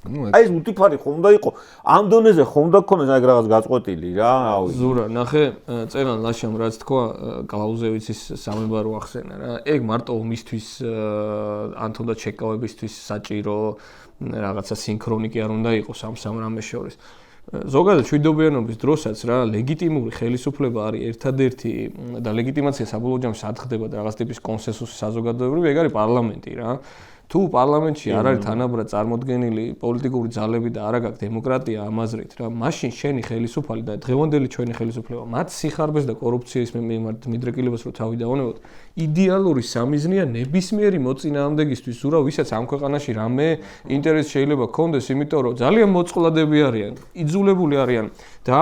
ეს უტიფარი ხომ უნდა იყო ამ დონეზე ხომ უნდა ქონდეს აი რაღაც გაწყვეტილი რა ზურა ნახე წერან ლაშამ რაც თქვა კლაუზევიცის სამებარო ახსენა რა ეგ მარტო ომისთვის ან თუნდაც შეკავებისთვის საჭირო რაღაცა სინქრონიკი არ უნდა იყოს ამ სამ რამეს შორის ზოგადად შვიდობიანობის დროსაც რა ლეგიტიმური ხელისუფლება არის ერთადერთი და ლეგიტიმაცია საბოლოო ჯამში სად ხდება და რაღაც ტიპის კონსენსუსი საზოგადოებრივი ეგ არის პარლამენტი რა თუ პარლამენტში არ არის თანაბრად წარმოდგენილი პოლიტიკური ძალები და არ აქვს დემოკრატია ამაზრით რა მაშინ შენი ხელისუფალი და დღევანდელი ჩვენი ხელისუფლება მათ სიხარბეს და კორუფციის მიდრეკილებას რო თავი დაუნებოთ იდეალური სამიზნეა ნებისმიერი მოწინააღმდეგისთვის ზურა ვისაც ამ ქვეყანაში რამე ინტერესი შეიძლება ქონდეს იმიტომ რომ ძალიან მოწყვლადები არიან იძულებული არიან და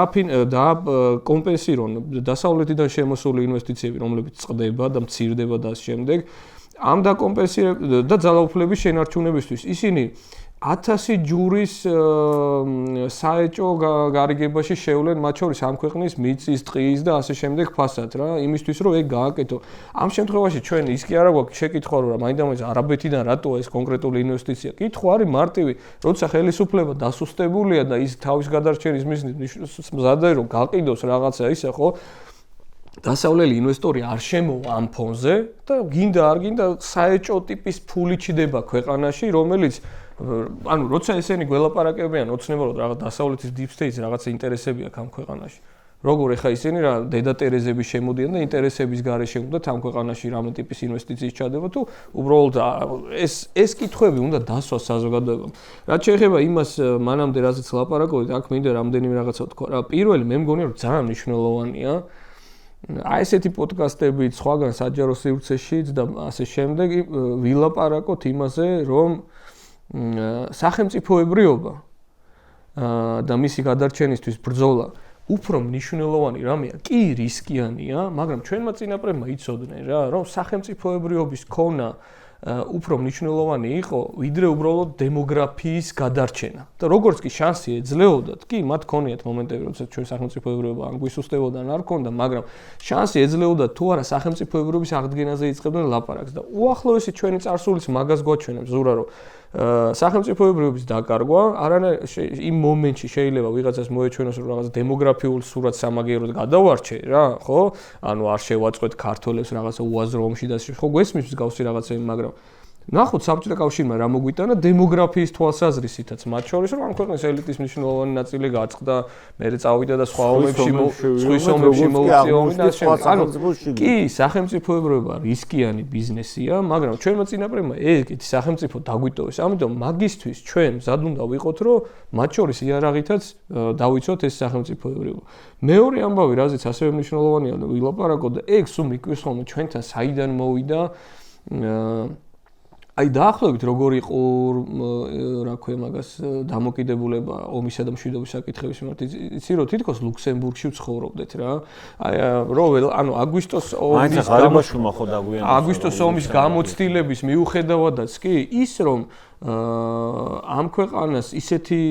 კომპენსირონ დასავლეთიდან შემოსული ინვესტიციები რომლებიც წყდება და მცირდება და ამ შემდეგ ამ დაკომპენსირება და ძალაუფლების შენარჩუნებისთვის ისინი 1000 ჯურის საეჭო გარიგებაში შევლენ მათ შორის ამ ქვეყნის მიწის, ტყის და ასე შემდეგ ფასად რა იმისთვის რომ ეგ გააკეთო. ამ შემთხვევაში ჩვენ ის კი არა გვაქვს შეკითხვა რომ მაინდა-მაინც არაბეთიდან რატოა ეს კონკრეტული ინვესტიცია. კითხვა არის მარტივი, როცა ხელისუფლება დასუსტებულია და ის თავის გადარჩენის მიზნით მზადდება რომ გაყიდოს რაღაცა ისე ხო დასავლელი ინვესტორი არ შემოვა ამ ფონზე და გინდა არ გინდა საეჭო ტიპის ფული ჩდება ქვეყანაში რომელიც ანუ როცა ესენი გველაპარაკებიან ოცნებურად რაღაც დასავლეთის deep state-ს რაღაც ინტერესები აქვს ამ ქვეყანაში როგორ ეხა ისინი რა დედა ტერეზების შემოდიან და ინტერესების გარეშე უნდათ ამ ქვეყანაში რამე ტიპის ინვესტიციის ჩადება თუ უბრალოდ ეს კითხვები უნდა დასვას საზოგადოებამ. რაც შეეხება იმას მანამდე რაზეც ლაპარაკობთ, აქ მინდა რამდენიმე რაღაცა ვთქვა რა. პირველი მე მგონია რომ ძალიან მნიშვნელოვანია აი ესეთი პოდკასტები სხვაგან საჯარო სივრცეშიც და ასე შემდეგ ვილაპარაკოთ იმაზე, რომ სახელმწიფოებრიობა და მისი გადარჩენისთვის ბრძოლა უფრო მნიშვნელოვანი რამეა, კი რისკიანია, მაგრამ ჩვენმა წინაპრებმა იცოდნენ რა, რომ სახელმწიფოებრიობის ქონა უფრო მნიშვნელოვანი იყო, ვიდრე უბრალოდ დემოგრაფიის გადარჩენა. და როგორც კი შანსი ეძლეოდათ, კი, მათ ქონიათ მომენტები, როდესაც ჩვენ სახელმწიფოებრიობა ან გვისუსტებოდა, ან არ ქონდა, მაგრამ შანსი ეძლეოდათ თუ არა სახელმწიფოებრიობის აღდგენაზე იწყებდნენ ლაპარაკს და უახლოესი ჩვენი წარსულიც მაგას გვაჩვენებს, ზურა რომ სახელმწიფოებრიობის დაკარგვა იმ მომენტში შეიძლება ვიღაცას მოეჩვენოს რომ რაღაც დემოგრაფიულ სურათს სამაგიეროდ გადავარჩე რა, ხო? ანუ არ შევაწყვეთ ქართველებს რაღაცა უაზრო ომში და ხო გვესმის მსგავსი რაღაცები, მაგრამ ნახოთ საბჭოთა კავშირმა რა მოგვიტანა დემოგრაფიის თვალსაზრისითაც მათ შორის რომ ამ ქვეყნის ელიტის მნიშვნელოვანი ნაწილი გაწყდა, მერე წავიდა და სხვა ომებში მოუწია ომი და კი, სახელმწიფოებრიობა რისკიანი ბიზნესია, მაგრამ ჩვენმა წინაპრებმა ეგეთი სახელმწიფო დაგვიტოვეს. ამიტომ მაგისთვის ჩვენ მზად უნდა ვიყოთ, რომ მათ შორის იარაღითაც დავიცოთ ეს სახელმწიფოებრიობა. მეორე ამბავი, რაზეც ასევე მნიშვნელოვანია ვილაპარაკოთ და ეგ სულ მიკვირს ხოლმე ჩვენთან საიდან მოვიდა აი დაახლოებით როგორ იყო რა ქვია მაგას დამოკიდებულება ომისა და მშვიდობის საკითხების მიმართ იცი რომ თითქოს ლუქსემბურგში ვცხოვრობდეთ რა აი ანუ აგვისტოს ომის გამოცდილების მიუხედავადაც კი ის რომ ამ ქვეყანას ისეთი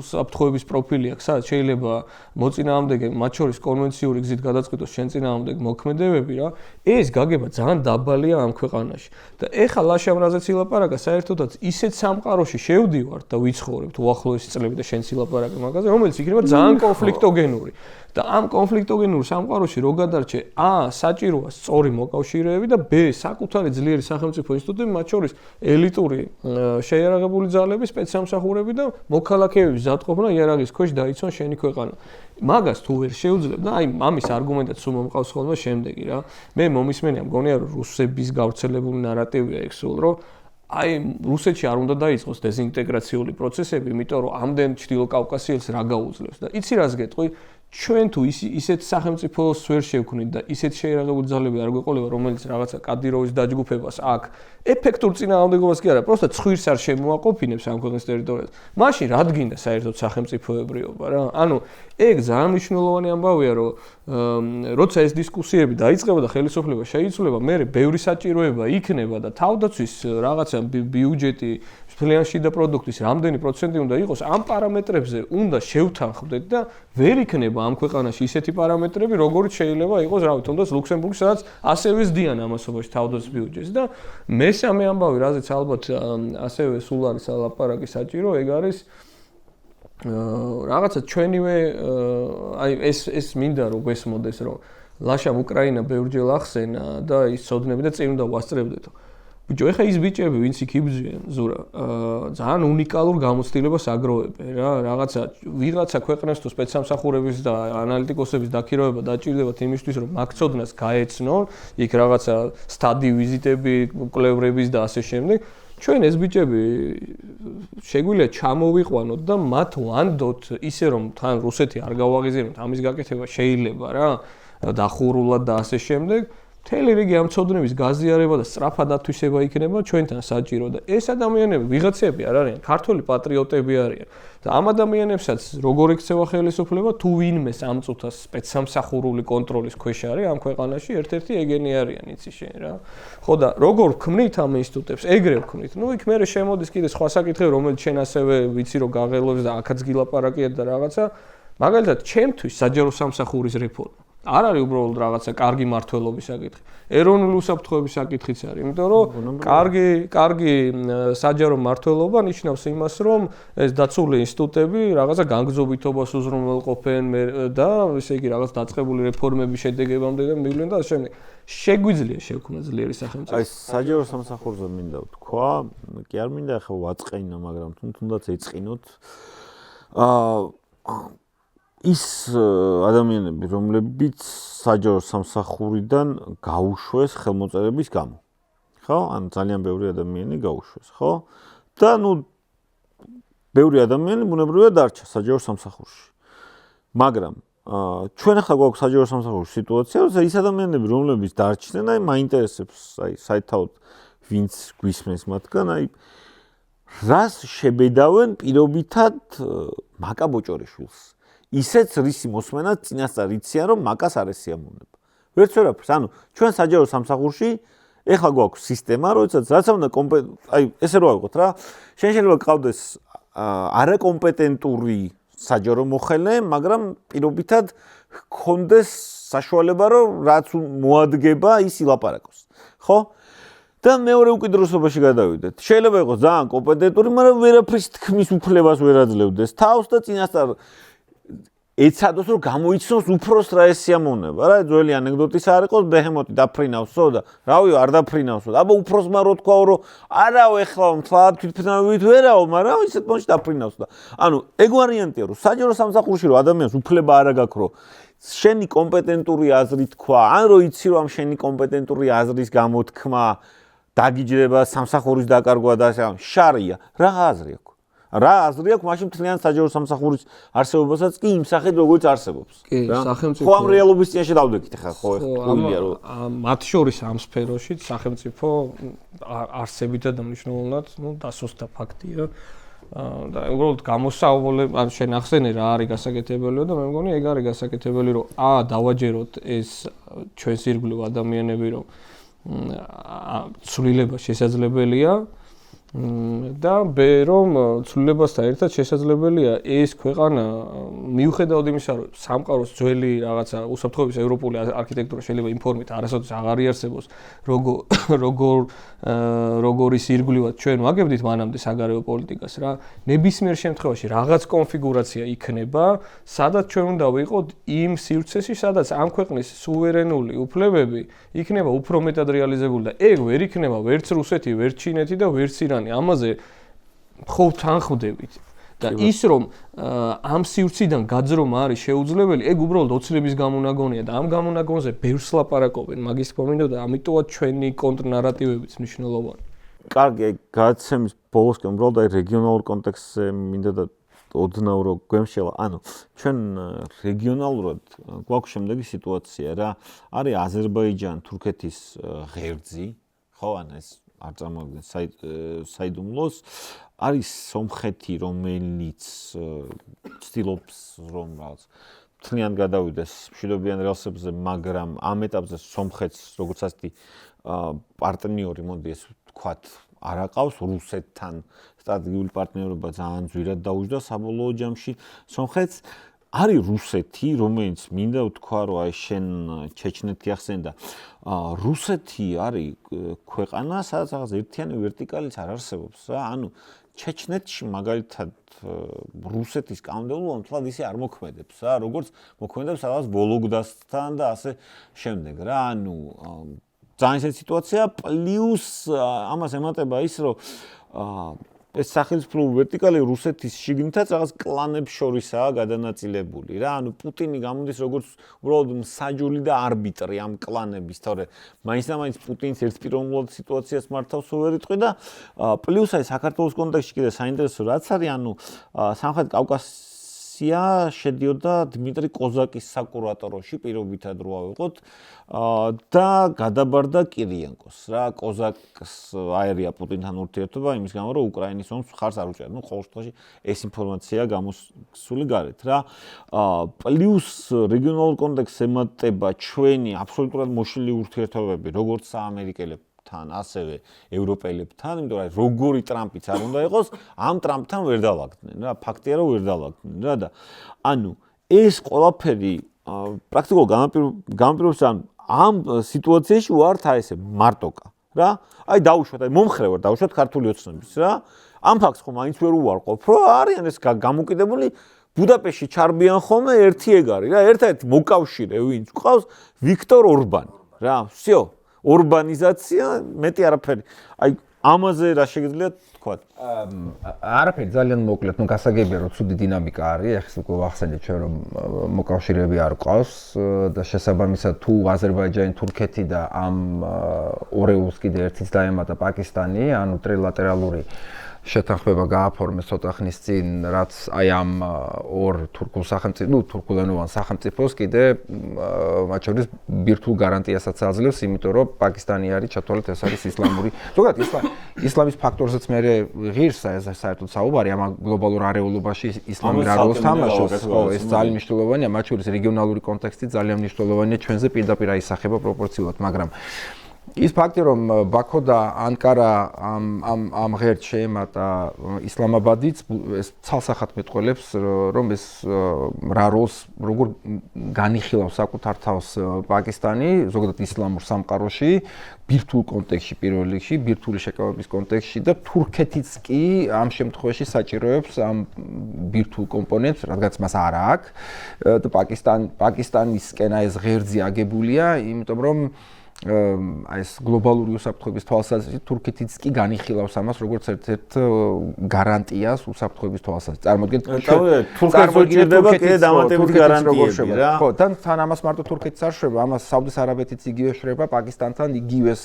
საფრთხეების პროფილი აქვს, სადაც შეიძლება მოწინააღმდეგე, მათ შორის კონვენციური გზით გადაწყვიტოს შენ წინააღმდეგ მოქმედებები რა, ეს გაგება ძალიან დაბალია ამ ქვეყანაში. და ეხლა ლაშამ რაზეც ილაპარაკა, საერთოდაც ისეთ სამყაროში შევდივართ და ვიცხოვრებთ უახლოესი წლები და შენც ილაპარაკე მაგაზე, რომელიც იქნება ძალიან კონფლიქტოგენური. და ამ კონფლიქტოგენურ სამყაროში რო გადარჩე საჭიროა სწორი მოკავშირეები და ბ საკუთარი ძლიერი სახელმწიფო ინსტიტუტები, მათ შორის ელიტური შეიარაღებული ძალები, სპეცსამსახურები და მოქალაქეების ზადყოფნა იარაღის ქვეშ დაიცვან შენი ქვეყანა. მაგას თუ ვერ შეუძლებ და აი ამის არგუმენტად სულ მომყავს ხოლმე შემდეგი რა. მე მომისმენია მგონია რომ რუსების გავრცელებული ნარატივია ეგ სულ რომ აი რუსეთში არ უნდა დაიწყოს დეზინტეგრაციული პროცესები, იმიტომ რომ ამდენ ჩრდილო კავკასიელს რა გაუძლევს და იცი რას გეტყვი ჩვენ თუ ისეთ სახელმწიფოს ვერ შევქმნით და ისეთ შეიარაღებული ძალები არ გვეყოლება, რომელიც რაღაცა კადიროვის დაჯგუფებას აქ ეფექტურ წინააღმდეგობას კი არა, პროსტა ცხვირს არ შემოაყოფინებს ამ ქვეყნის ტერიტორიაზე. მაშინ რა დგინდა საერთოდ სახელმწიფოებრიობა რა? ანუ ეგ ძალიან მნიშვნელოვანი ამბავია, რომ როცა ეს დისკუსიები დაიწყება და ხელისუფლება შეიცვლება, მე ბევრი საჭიროება იქნება და თავდაცვის რაღაცა ბიუჯეტი მთლიან შიდა პროდუქტის რამდენი პროცენტი უნდა იყოს, ამ პარამეტრებზე უნდა შევთანხმდეთ და ვერ იქნება ამ ქვეყანაში ისეთი პარამეტრები, როგორიც შეიძლება იყოს, რა ვიცი, თუნდაც ლუქსემბურგი, სადაც ასევე ზდიან ამასობაში თავდაცვის ბიუჯეტს და მესამე ამბავი, რაზეც ალბათ ასევე სულ არის ლაპარაკი საჭირო, ეგ არის რაღაცა ჩვენივე აი ეს მინდა რომ გესმოდეს, რომ ლაშამ უკრაინა ბევრჯერ ახსენა და ის ცოდნები და წინ უნდა ვასწრებდეთო. ბიჭო, ეხა ის ბიჭები, ვინც იქ იბრძვიან, ზურა, ძალიან უნიკალურ გამოცდილებას აგროვებენ რა, ვიღაცა ქვეყნებს თუ სპეცსამსახურების და ანალიტიკოსების დაქირავება დაჭირდებათ იმისთვის, რომ მაგ ცოდნას გაეცნონ, იქ რაღაცა სტადი ვიზიტები, კვლევრების და ასე შემდეგ. ჩვენ ეს ბიჭები შეგვიძლია ჩამოვიყვანოთ და მათ ვანდოთ ისე რომ თან რუსეთი არ გავაღიზიანოთ, ამის გაკეთება შეიძლება რა, დახურულად და ასე შემდეგ. მთელი რიგი ამ ცოდნების გაზიარება და სწრაფად ათვისება იქნება ჩვენთან საჭირო და ეს ადამიანები ვიღაცები არ არიან, ქართული პატრიოტები არიან. და ამ ადამიანებსაც როგორ ექცევა ხელისუფლება, თუ ვინმეს ამწუთას სპეცსამსახურული კონტროლის ქვეშ არის ამ ქვეყანაში, ერთ-ერთი ეგენი არიან, იცი შენ რა. ხო და როგორ ვქმნით ამ ინსტიტუტებს, ეგრე ვქმნით. ნუ იქ მერე შემოდის კიდე სხვა საკითხები, რომელიც შენ ასევე ვიცი რომ გაღელვებს და აქაც გილაპარაკიათ და რაღაცა. მაგალითად, ჩემთვის საჯარო სამსახურის რეფორმა არ არის უბრალოდ რაღაცა კარგი მართლობის საკითხი. ეროვნული უსაფრთხოების საკითხიც არის, იმიტომ რომ კარგი საჯარო მართლობა ნიშნავს იმას, რომ ეს დაცული ინსტიტუტები რაღაცა განგზობითობას უზრუნველყოფენ და ესე იგი რაღაც დაწყებული რეფორმების შედეგებამდე და მივლენ და ასე შემდეგ. შეგვიძლია შევქმნას ძლიერი სახელმწიფო. აი საჯარო სამსახურზე მინდა ვთქვა, კი არ მინდა ახლა ვაწყინო, მაგრამ თუნდაც ეწყინოთ. ის ადამიანები, რომლებიც საჯარო სამსახურიდან გაუშვეს ხელმოწერების გამო. ხო? ან ძალიან ბევრი ადამიანი გაუშვეს, ხო? და ბევრი ადამიანი ბუნებრივად დარჩა საჯარო სამსახურში. მაგრამ ჩვენ ახლა გვაქვს საჯარო სამსახურში სიტუაცია, როცა ის ადამიანები, რომლებიც დარჩნენ, მაინტერესებს, საერთოდ ვინც გვისმენს მათგან, რას შებედავენ პირობითად მაკა ბოჭორიშვილს. ისეც რისი მოსმენად წინასწარ იციან, რომ მაკას არ ესიამოვნება. ვერც ვერაფერს, ჩვენ საჯარო სამსახურში ეხლა გვაქვს სისტემა, როდესაც რაც უნდა ესე რო ავიღოთ რა, შეიძლება გყავდეს არაკომპეტენტური საჯარო მოხელე, მაგრამ პირობითად ჰქონდეს საშუალება, რომ რაც მოადგება, ის ილაპარაკოს. ხო? და მეორე უკიდურესობაში გადავიდეთ. შეიძლება იყოს ძალიან კომპეტენტური, მაგრამ ვერაფრის თქმის უფლებას ვერ აძლევდეს თავს და წინასწარ ეცადოს რომ გამოიცნოს უფროს რა ესიამოვნება. რა ძველი ანეკდოტის არ იყოს, ბეჰემოტი დაფრინავსო და რავიო არ დაფრინავსო. აბა უფროსმა რო თქვაო რომ არაო ეხლა მთლად თვითფრინავებით ვერაო, მაგრამ ისეთ მომენტში დაფრინავსო. ეგ ვარიანტია რომ საჯარო სამსახურში რომ ადამიანს უფლება არ აქვს რომ შენი კომპეტენტური აზრი თქვა, ან რომ იცი რომ შენი კომპეტენტური აზრის გამოთქმა დაგიჯდება სამსახურის დაკარგვა და ასე შარია. რა აზრი აქვს? რა აზრი აქვს მაშინ მთლიან საჯარო სამსახურის არსებობასაც კი იმ სახით როგორც არსებობს. კი, სახელმწიფო. ხო ამ რეალობის წინაშე დავდექით ახლა ხო ხულია რომ მათ შორის ამ სფეროში სახელმწიფო არსებითად მნიშვნელოვნად, დასუსტა ფაქტია. და უბრალოდ გამოსავალე, შენ ახსენე რა არის გასაკეთებელიო და მე მგონი ეგ არის გასაკეთებელი რომ დავაჯეროთ ეს ჩვენს ირგვლივ ადამიანები რომ ცვლილება შესაძლებელია და რომ ცვლილებასთან ერთად შესაძლებელია ეს ქვეყანა მიუხედავად იმისა რომ სამყაროს ძველი რაღაცა უსაფრთხოების ევროპული არქიტექტურა შეიძლება იმ ფორმით არასოდეს აღარ იარსებოს როგორის ირგვლივად ჩვენ ვაგებდით მანამდე საგარეო პოლიტიკას რა ნებისმიერ შემთხვევაში რაღაც კონფიგურაცია იქნება სადაც ჩვენ უნდა ვიყოთ იმ სივრცეში სადაც ამ ქვეყნის სუვერენული უფლებები იქნება უფრო მეტად რეალიზებული და ეგ ვერ იქნება ვერც რუსეთი ვერც ჩინეთი და ვერც ირანი ამაზე მხოლოდ თანხმდებით და ის რომ ამ სივრციდან გაძრომა არის შეუძლებელი, ეგ უბრალოდ ოცნების გამონაგონია და ამ გამონაგონზე ბევრს ლაპარაკობენ, მაგის გქონდა და ამიტომაც ჩვენი კონტრნარატივებიც მნიშვნელოვანი. კარგი, გადაცემის ბოლოსკენ უბრალოდ რეგიონალურ კონტექსტზე მინდა და ოდნავ რომ გვემშელა, ჩვენ რეგიონალურად გვაქვს შემდეგი სიტუაცია რა, არის აზერბაიჯან-თურქეთის ღერძი, ხო, ეს არ წარმოგიდგენთ საიდუმლოს არის სომხეთი რომელიც ცდილობს რომ რაღაც მთლიან გადავიდეს მშვიდობიან რელსებზე მაგრამ ამ ეტაპზე სომხეთს როგორც ასეთი პარტნიორი მოდი ეს ვთქვათ არ აყავს რუსეთთან სტრატეგიული პარტნიორობა ძალიან ძვირად დაუჯდა საბოლოო ჯამში სომხეთს არის რუსეთი, რომელიც მინდა ვთქვა, რომ აი შენ ჩეჩნეთი ახსენდა. რუსეთი არის ქვეყანა, სადაც რაღაც ერთიანი ვერტიკალიც არ არსებობს რა. ჩეჩნეთში მაგალითად რუსეთის კანონმდებლობა მთლად ისე არ მოქმედებს რა, როგორც მოქმედებს რაღაც ვოლოგდასთან და ასე შემდეგ რა. ძალიან ისეთი სიტუაცია პლუს ამას ემატება ის, რომ ეს სახელმწიფო ვერტიკალი რუსეთის შიგნითაც რაღაც კლანებს შორისაა გადანაწილებული რა. პუტინი გამოდის როგორც უბრალოდ მსაჯული და არბიტრი ამ კლანების, თორე მაინც და მაინც პუტინს ერთპიროვნულად სიტუაციას მართავს ვერ იტყვი და პლუს აი საქართველოს კონტექსტში კიდე საინტერესო რაც არის, სამხრეთ კავკასია შედიოდა დმიტრი კოზაკის საკურატოროში პირობითად რო ავიღოთ და გადაბარდა კირიენკოს რა კოზაკს აერია პუტინთან ურთიერთობა იმის გამო რომ უკრაინის ომს ხარს არ უჭერდა. ყოველ შემთხვევაში ეს ინფორმაცია გამოსული გარეთ რა. პლუს რეგიონალურ კონტექსტს ემატება ჩვენი აბსოლუტურად მოშლილი ურთიერთობები როგორც საამერიკელებთან ასევე ევროპელებთან, იმიტომ რომ როგორი ტრამპიც არ უნდა იყოს, ამ ტრამპთან ვერ დავაგდნენ რა. ფაქტია რომ ვერ დავაგდნენ რა და ეს ყველაფერი პრაქტიკულად განაპირობებს ამ სიტუაციაში ვართ ესე მარტოკა რა. აი დავუშვათ, აი მომხრე ვარ დავუშვათ ქართული ოცნების რა. ამ ფაქტს ხომ მაინც ვერ უარყოფ, რომ არიან ეს გამოკიდებული ბუდაპეშტში ჩარბიან ხოლმე ერთი ეგ არის რა. ერთ-ერთი მოკავშირე ვინც ყავს ვიქტორ ორბანი რა. всё ორბანიზაცია მეტი არაფერი. აი ამაზე რა შეგიძლია თქვა? არაფერი ძალიან მოკლედ, გასაგებია რომ ცუდი დინამიკა არის, ეხლა უკვე ვახსენეთ ჩვენ რომ მოკავშირეები არ ყავს და შესაბამისად თუ აზერბაიჯანი, თურქეთი და ამ ორეულს კიდე ერთიც დაემატა პაკისტანი, ანუ ტრილატერალური შეთანხმება გააფორმეს ცოტა ხნის წინ, რაც აი ამ ორ თურქულ სახელმწიფო, თურქულენოვან სახელმწიფოს კიდე მათ შორის ბირთვულ გარანტიასაც აძლევს, იმიტომ რომ პაკისტანი არის ჩათვალეთ ეს არის ისლამური. ზოგადად ისლამის ფაქტორზეც მე ღირს საერთოდ საუბარი ამ გლობალურ არეულობაში ისლამი რა როლს თამაშობს, ხო, ეს ძალიან მნიშვნელოვანია, მათ შორის რეგიონალური კონტექსტი ძალიან მნიშვნელოვანია ჩვენზე პირდაპირ აისახება პროპორციულად, მაგრამ ის ფაქტი რომ ბაქო და ანკარა ამ ღერთ შეემატა ისლამაბადიც ეს ცალსახად მეტყველებს რომ ეს რა როლს როგორ განიხილავს საკუთარ თავს პაკისტანი ზოგადად ისლამურ სამყაროში ბირთვულ კონტექსტში პირველ რიგში ბირთვული შეკავების კონტექსტში და თურქეთიც კი ამ შემთხვევაში საჭიროებს ამ ბირთვულ კომპონენტს რადგანაც მას არ აქვს და პაკისტანისკენ ეს ღერძი აგებულია იმიტომ რომ აი ეს გლობალური უსაფრთხოების თვალსაზრისით თურქეთიც კი განიხილავს ამას როგორც ერთ-ერთ გარანტიას უსაფრთხოების თვალსაზრისით. წარმოიდგინეთ თურქეთს უჭირდება კიდე დამატებითი გარანტიები რა. ხო, თან ამას მარტო თურქეთს არ შვება, ამას საუდის არაბეთიც იგივე შვება, პაკისტანთან იგივეს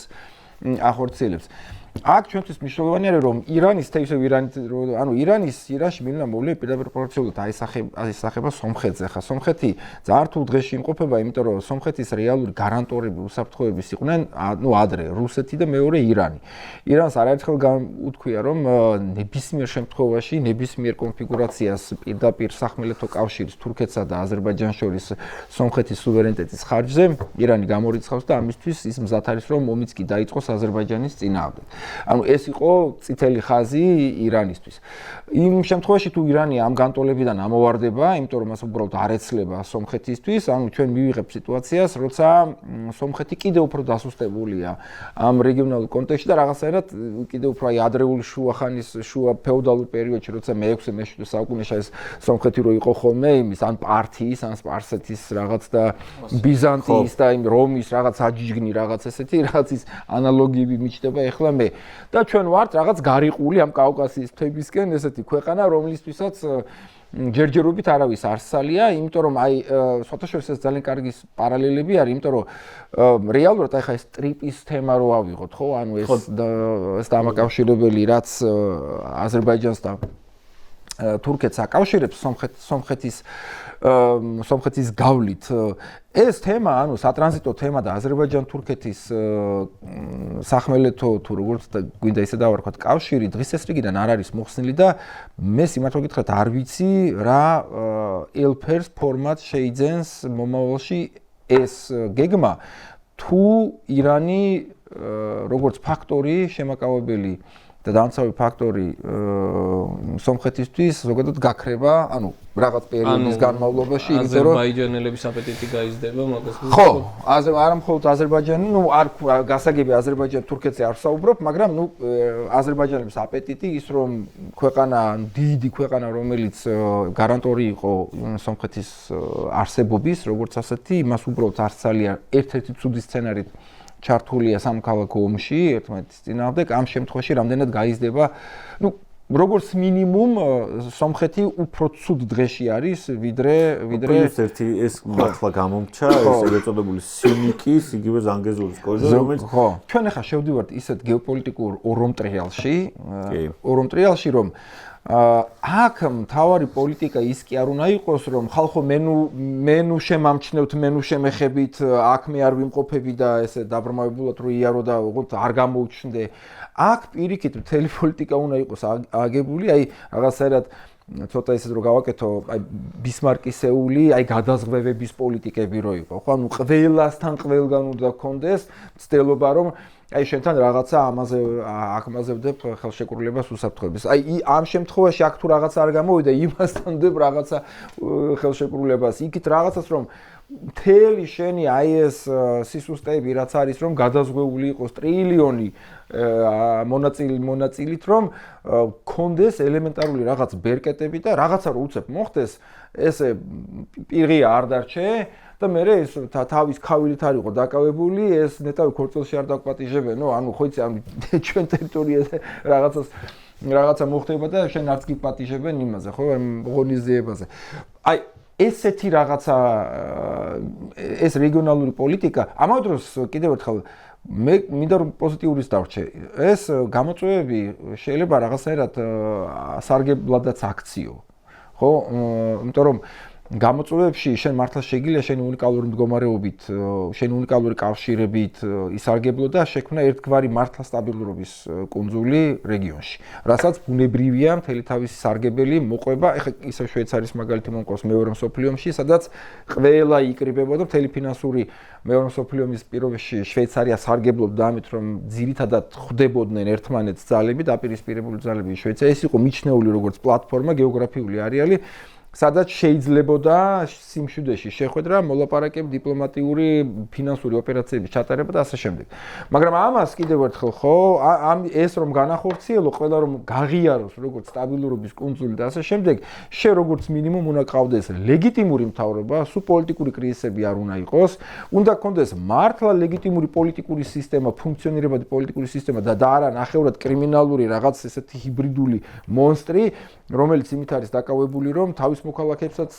ახორციელებს. აქ ჩვენთვის მნიშვნელოვანია რომ ირანის ირანში მილინა მოვლენები პირდაპირ პროპორციულად აისახება სომხეთზე. ხა სომხეთი ძალიან რთულ დღეში იმყოფება, იმიტომ რომ სომხეთის რეალური გარანტორები უსაფრთხოების იყვნენ ადრე რუსეთი და მეორე ირანი. ირანს არაერთხელ უთქვია რომ ნებისმიერ შემთხვევაში, ნებისმიერ კონფიგურაციას პირდაპირ სახმელეთო კავშირის თურქეთსა და აზერბაიჯანს შორის სომხეთის სუვერენიტეტის ხარჯზე ირანი გამორიცხავს და ამისთვის ის მზად არის რომ ომიც კი დაიწყოს აზერბაიჯანის წინააღმდეგ. ანუ ეს იყო წითელი ხაზი ირანისთვის. იმ შემთხვევაში თუ ირანი ამ განტოლებიდან ამოვარდება, იმიტომ რომ მას უბრალოდ არ ეცლება სომხეთისთვის, ანუ ჩვენ მივიღებთ სიტუაციას, როცა სომხეთი კიდევ უფრო დასუსტებულია ამ რეგიონალურ კონტექსტში და რაღაცაერად კიდევ უფრო აი ადრეული შუა ფეოდალურ პერიოდში, როცა მე-6 მე-7 საუკუნეში ეს სომხეთი რო იყო ხოლმე იმის ან პართიის, ან სპარსეთის რაღაც და ბიზანტიის და იმ რომის რაღაც აჯიჯგნი რაღაც ესეთი რაღაც ის ანალოგიები მიჩნდება ეხლა მე და ჩვენ ვართ რაღაც გარიყული ამ კავკასიის მთებისკენ ესეთი ქვეყანა რომლისთვისაც ჯერჯერობით არავის არ სალია, იმიტომ რომ აი სხვათაშორის ეს ძალიან კარგი პარალელები არის, იმიტომ რომ რეალურად აი ხა ეს ტრიპის თემა რო ავიღოთ, ხო? ანუ ეს დამაკავშირებელი რაც აზერბაიჯანს და თურქეთს აკავშირებს სომხეთის გავლით ეს თემა, ანუ სატრანზიტო თემა და აზერბაიჯან-თურქეთის სახმელეთო თუ როგორც გვინდა ისე დავარქვათ კავშირი დღის ეს რიგიდან არ არის მოხსნილი და მე სიმართლე გითხრათ არ ვიცი რა ელფერს ფორმატ შეიძენს მომავალში ეს გეგმა თუ ირანი როგორც ფაქტორი შემაკავებელი და დამცავი ფაქტორი სომხეთისთვის ზოგადად გაქრება, ანუ რაღაც პერიოდის განმავლობაში, იმიტომ რომ აზერბაიჯანელების აპეტიტი გაიზრდება მაგას. ხო, არა მხოლოდ აზერბაიჯანი, არ გასაგები აზერბაიჯანი თურქეთზე არ საუბრობ, მაგრამ აზერბაიჯანელების აპეტიტი ის რომ ქვეყანა, დიდი ქვეყანა, რომელიც გარანტორი იყო სომხეთის არსებობის, როგორც ასეთი, იმას უბრალოდ არ სალია ერთ-ერთი ცუდი სცენარით ჩართულია სამოქალაქო ომში ერთმანეთის წინააღმდეგ ამ შემთხვევაში რამდენად გაიზრდება როგორც მინიმუმ სომხეთი უფრო ცუდ დღეში არის ვიდრე ერთი ეს ახლა გამომჩა ეს ეწოდებული სინიკის იგივე ზანგეზურის კორიდორი რომელიც ჩვენ ახლა შევდივართ ისეთ გეოპოლიტიკურ ორომტრიალში რომ აქ მთავარი პოლიტიკა ის კი არ უნდა იყოს რომ ხალხო მენუ შემამჩნევთ მენუ შემეხებით აქ მე არ ვიმყოფები და ესე დაბრმავებულად რო იარო და უბრალოდ არ გამოუჩნდე აქ პირიქით მთელი პოლიტიკა უნდა იყოს აგებული აი რაღაცაერად ცოტა ისეთ რო გავაკეთო აი ბისმარკისეული აი გადაზღვევების პოლიტიკები რო იყო ხო ანუ ყველასთან ყველგან უნდა გქონდეს ცდილობა რომ აი შენთან რაღაცა ამაზე აკმაზებდებ ხელშეკრულებას უსაფრთხოების. აი ამ შემთხვევაში აქ თუ რაღაცა არ გამოვიდა, იმასთან დებ რაღაცა ხელშეკრულებას. იქით რაღაცას რომ მთელი შენი აი ეს სისუსტეები რაც არის რომ გადაზღვეული იყოს ტრილიონი მონაწილით რომ კონდეს ელემენტარული რაღაც ბერკეტები და რაღაცა რო უცებ მოხდეს ესე პირი არ დარჩე და მე ეს თავის ქავილით არ იყო დაკავებული, ეს ნეტავი ქორწილში არ დაგპატიჟებენო, ანუ ხო იცი, ანუ ჩვენ ტერიტორიაზე რაღაცა მოხდება და შენ არც კი პატიჟებენ იმაზე, ხო, ღონისძიებაზე. აი ესეთი რაღაცა ეს რეგიონალური პოლიტიკა, ამავე დროს კიდევ ერთხელ მე მინდა რომ პოზიტიურის დავრჩე. ეს გამოწვევები შეიძლება რაღაცნაირად სარგებლადაც აქციო. ხო? იმიტომ რომ გამოწვევებში შენ მართლა შეგიძლია შენი უნიკალური მდგომარეობით, შენი უნიკალური კავშირებით ისარგებლო და შექმნა ერთგვარი მართლა სტაბილურობის კუნძული რეგიონში. რასაც ბუნებრივია მთელი თავისი სარგებელი მოყვება, ეხლა ისე შვეიცარიის მაგალითი მომყავს მეორე მსოფლიო ომში, სადაც ყველა იკრიბებოდა მთელი ფინანსური მეორე მსოფლიო ომის პირობებში შვეიცარია სარგებლობდა ამით, რომ ძირითადად ხვდებოდნენ ერთმანეთს ძალები, დაპირისპირებული ძალები შვეიცარია. ეს იყო მიჩნეული როგორც პლატფორმა, გეოგრაფიული არეალი, სადაც შეიძლებოდა სიმშვიდეში შეხვედრა, მოლაპარაკება, დიპლომატიური, ფინანსური ოპერაციების ჩატარება და ასე შემდეგ. მაგრამ ამას კიდევ ერთხელ ხო, ეს რომ განახორციელო, ყველა რომ გაღიაროს როგორც სტაბილურობის კუნძული და ასე შემდეგ, შე როგორც მინიმუმ უნდა ყავდეს ლეგიტიმური მთავრობა, სულ პოლიტიკური კრიზისები არ უნდა იყოს, უნდა გქონდეს მართლა ლეგიტიმური პოლიტიკური სისტემა, ფუნქციონირებადი პოლიტიკური სისტემა და არა ნახევრად კრიმინალური რაღაც ესეთი ჰიბრიდული მონსტრი, რომელიც იმით არის დაკავებული, რომ თავის მოქალაქეებსაც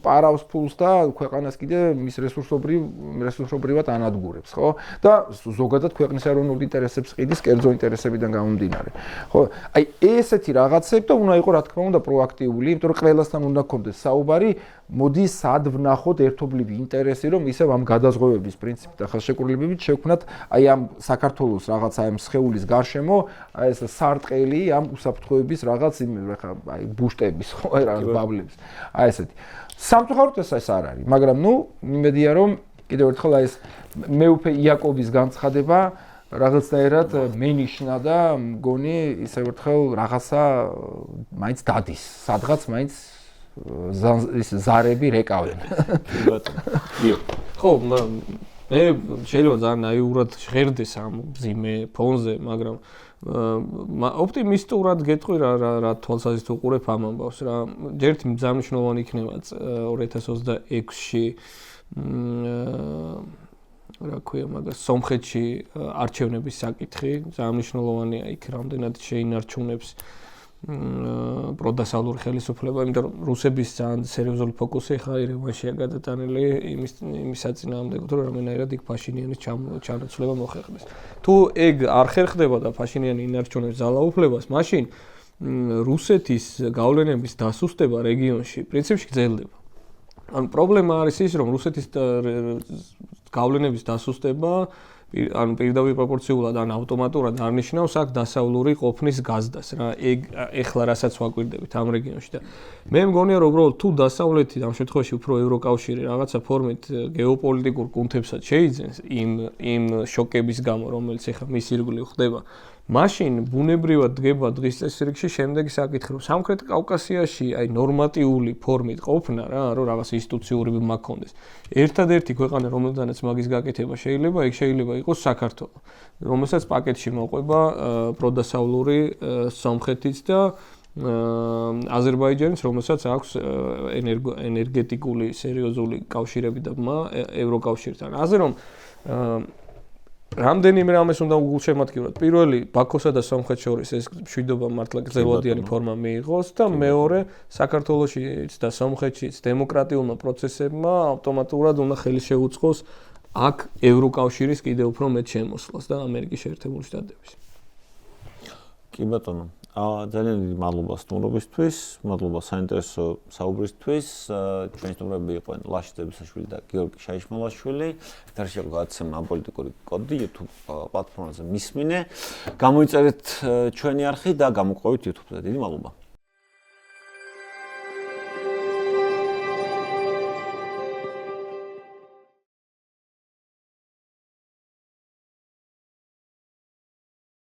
პარავს ფულს და ქვეყანას კიდე მის რესურსობრივად ანადგურებს, ხო? და ზოგადად ქვეყნის ეროვნულ ინტერესებს ყიდის კერძო ინტერესებიდან გამომდინარე. ხო? აი ესეთი რაღაცები და უნდა იყოს რა თქმა უნდა პროაქტიული, იმიტომ რომ ყველასთან უნდა გქონდეს საუბარი, მოდი სად ვნახოთ ერთობლივი ინტერესი, რომ ისევ ამ გადაზღვევების პრინციპით და ხელშეკრულებებით შევქმნათ აი ამ საქართველოს რაღაცა ამ სხეულის გარშემო, აი ეს სარტყელი ამ უსაფრთხოების რაღაც აი ბუშტების, ხო, აი რაღაც ბაბლების. აი ესეთი. სამწუხაროდ ეს არ არის, მაგრამ ნუ იმედია რომ კიდევ ერთხელ აი ეს მეუფე იაკობის განცხადება რაღაცნაირად მენიშნა და მგონი ისევ ერთხელ რაღაცა მაინც დადის, სადღაც მაინც ის ზარები რეკავენ. ხო, მე შეიძლება ძალიან ნაიურად ჟღერდეს ამ მძიმე ფონზე, მაგრამ ოპტიმისტურად გეტყვი რა თვალსაზრისით უყურებ ამ ამბავს რა. ერთი მძამნიშნულოვანი იქნება 2026-ში რა ქვია მაგას სომხეთში არჩევნების საკითხი, მძამნიშნულოვანია იქ რამდენად შეინარჩუნებს პროდასავლური ხელისუფლება, იმიტომ რომ რუსების ძალიან სერიოზული ფოკუსი ხა ერევანშია გადატანილი იმის საწინააღმდეგოდ, რომ რამენაირად იქ ფაშინიანის ჩანაცვლება მოხერხდეს. თუ ეგ არ ხერხდება და ფაშინიანი ინარჩუნებს ძალაუფლებას, მაშინ რუსეთის გავლენების დასუსტება რეგიონში პრინციპში გრძელდება. ანუ პრობლემა არის ის, რომ რუსეთის გავლენების დასუსტება ანუ პირდაპირ პროპორციულად ან ავტომატურად არ ნიშნავს აქ დასავლური ყოფნის გაზდას რა. ეგ ეხლა რასაც ვაკვირდებით ამ რეგიონში და მე მგონია რომ უბრალოდ თუ დასავლეთი ამ შემთხვევაში უფრო ევროკავშირი რაღაცა ფორმით გეოპოლიტიკურ კუნთებსაც შეიძენს იმ შოკების გამო, რომელიც ეხლა მის ირგვლივ ხდება, მაშინ ბუნებრივად დგება დღის წესრიგში შემდეგი საკითხი, რომ სამხრეთ კავკასიაში აი ნორმატიული ფორმით ყოფნა რა, რომ რაღაც ინსტიტუციური მაქონდეს. ერთადერთი ქვეყანა, რომელთანაც მაგის გაკეთება შეიძლება, ეგ შეიძლება იყოს საქართველო, რომელსაც პაკეტში მოყვება პროდასავლური სომხეთიც და აზერბაიჯანის, რომელსაც აქვს ენერგეტიკული სერიოზული კავშირები და ევროკავშირთან. ასე რომ რამდენიმე რამეს უნდა უგულშემატკივროთ. პირველი, ბაქოსა და სომხეთს შორის ეს მშვიდობა მართლა გრძელვადიანი ფორმა მიიღოს და მეორე, საქართველოშიც და სომხეთშიც დემოკრატიულმა პროცესებმა ავტომატურად უნდა ხელი შეუწყოს აქ ევროკავშირის კიდევ უფრო მეტ შემოსვლას და ამერიკის შეერთებული შტატების. კი ბატონო. ძალიან დიდი მადლობა სტუმრობისთვის, მადლობა საინტერესო საუბრისთვის. ჩვენი სტუმრები იყვნენ ლაშა ძებისაშვილი და გიორგი შაიშმალაშვილი. დარჩება გადაცემა პოლიტიკური კოდი YouTube პლატფორმაზე მისმინე. გამოიწერეთ ჩვენი არხი და გამოყვებით YouTube-ზე. დიდი მადლობა.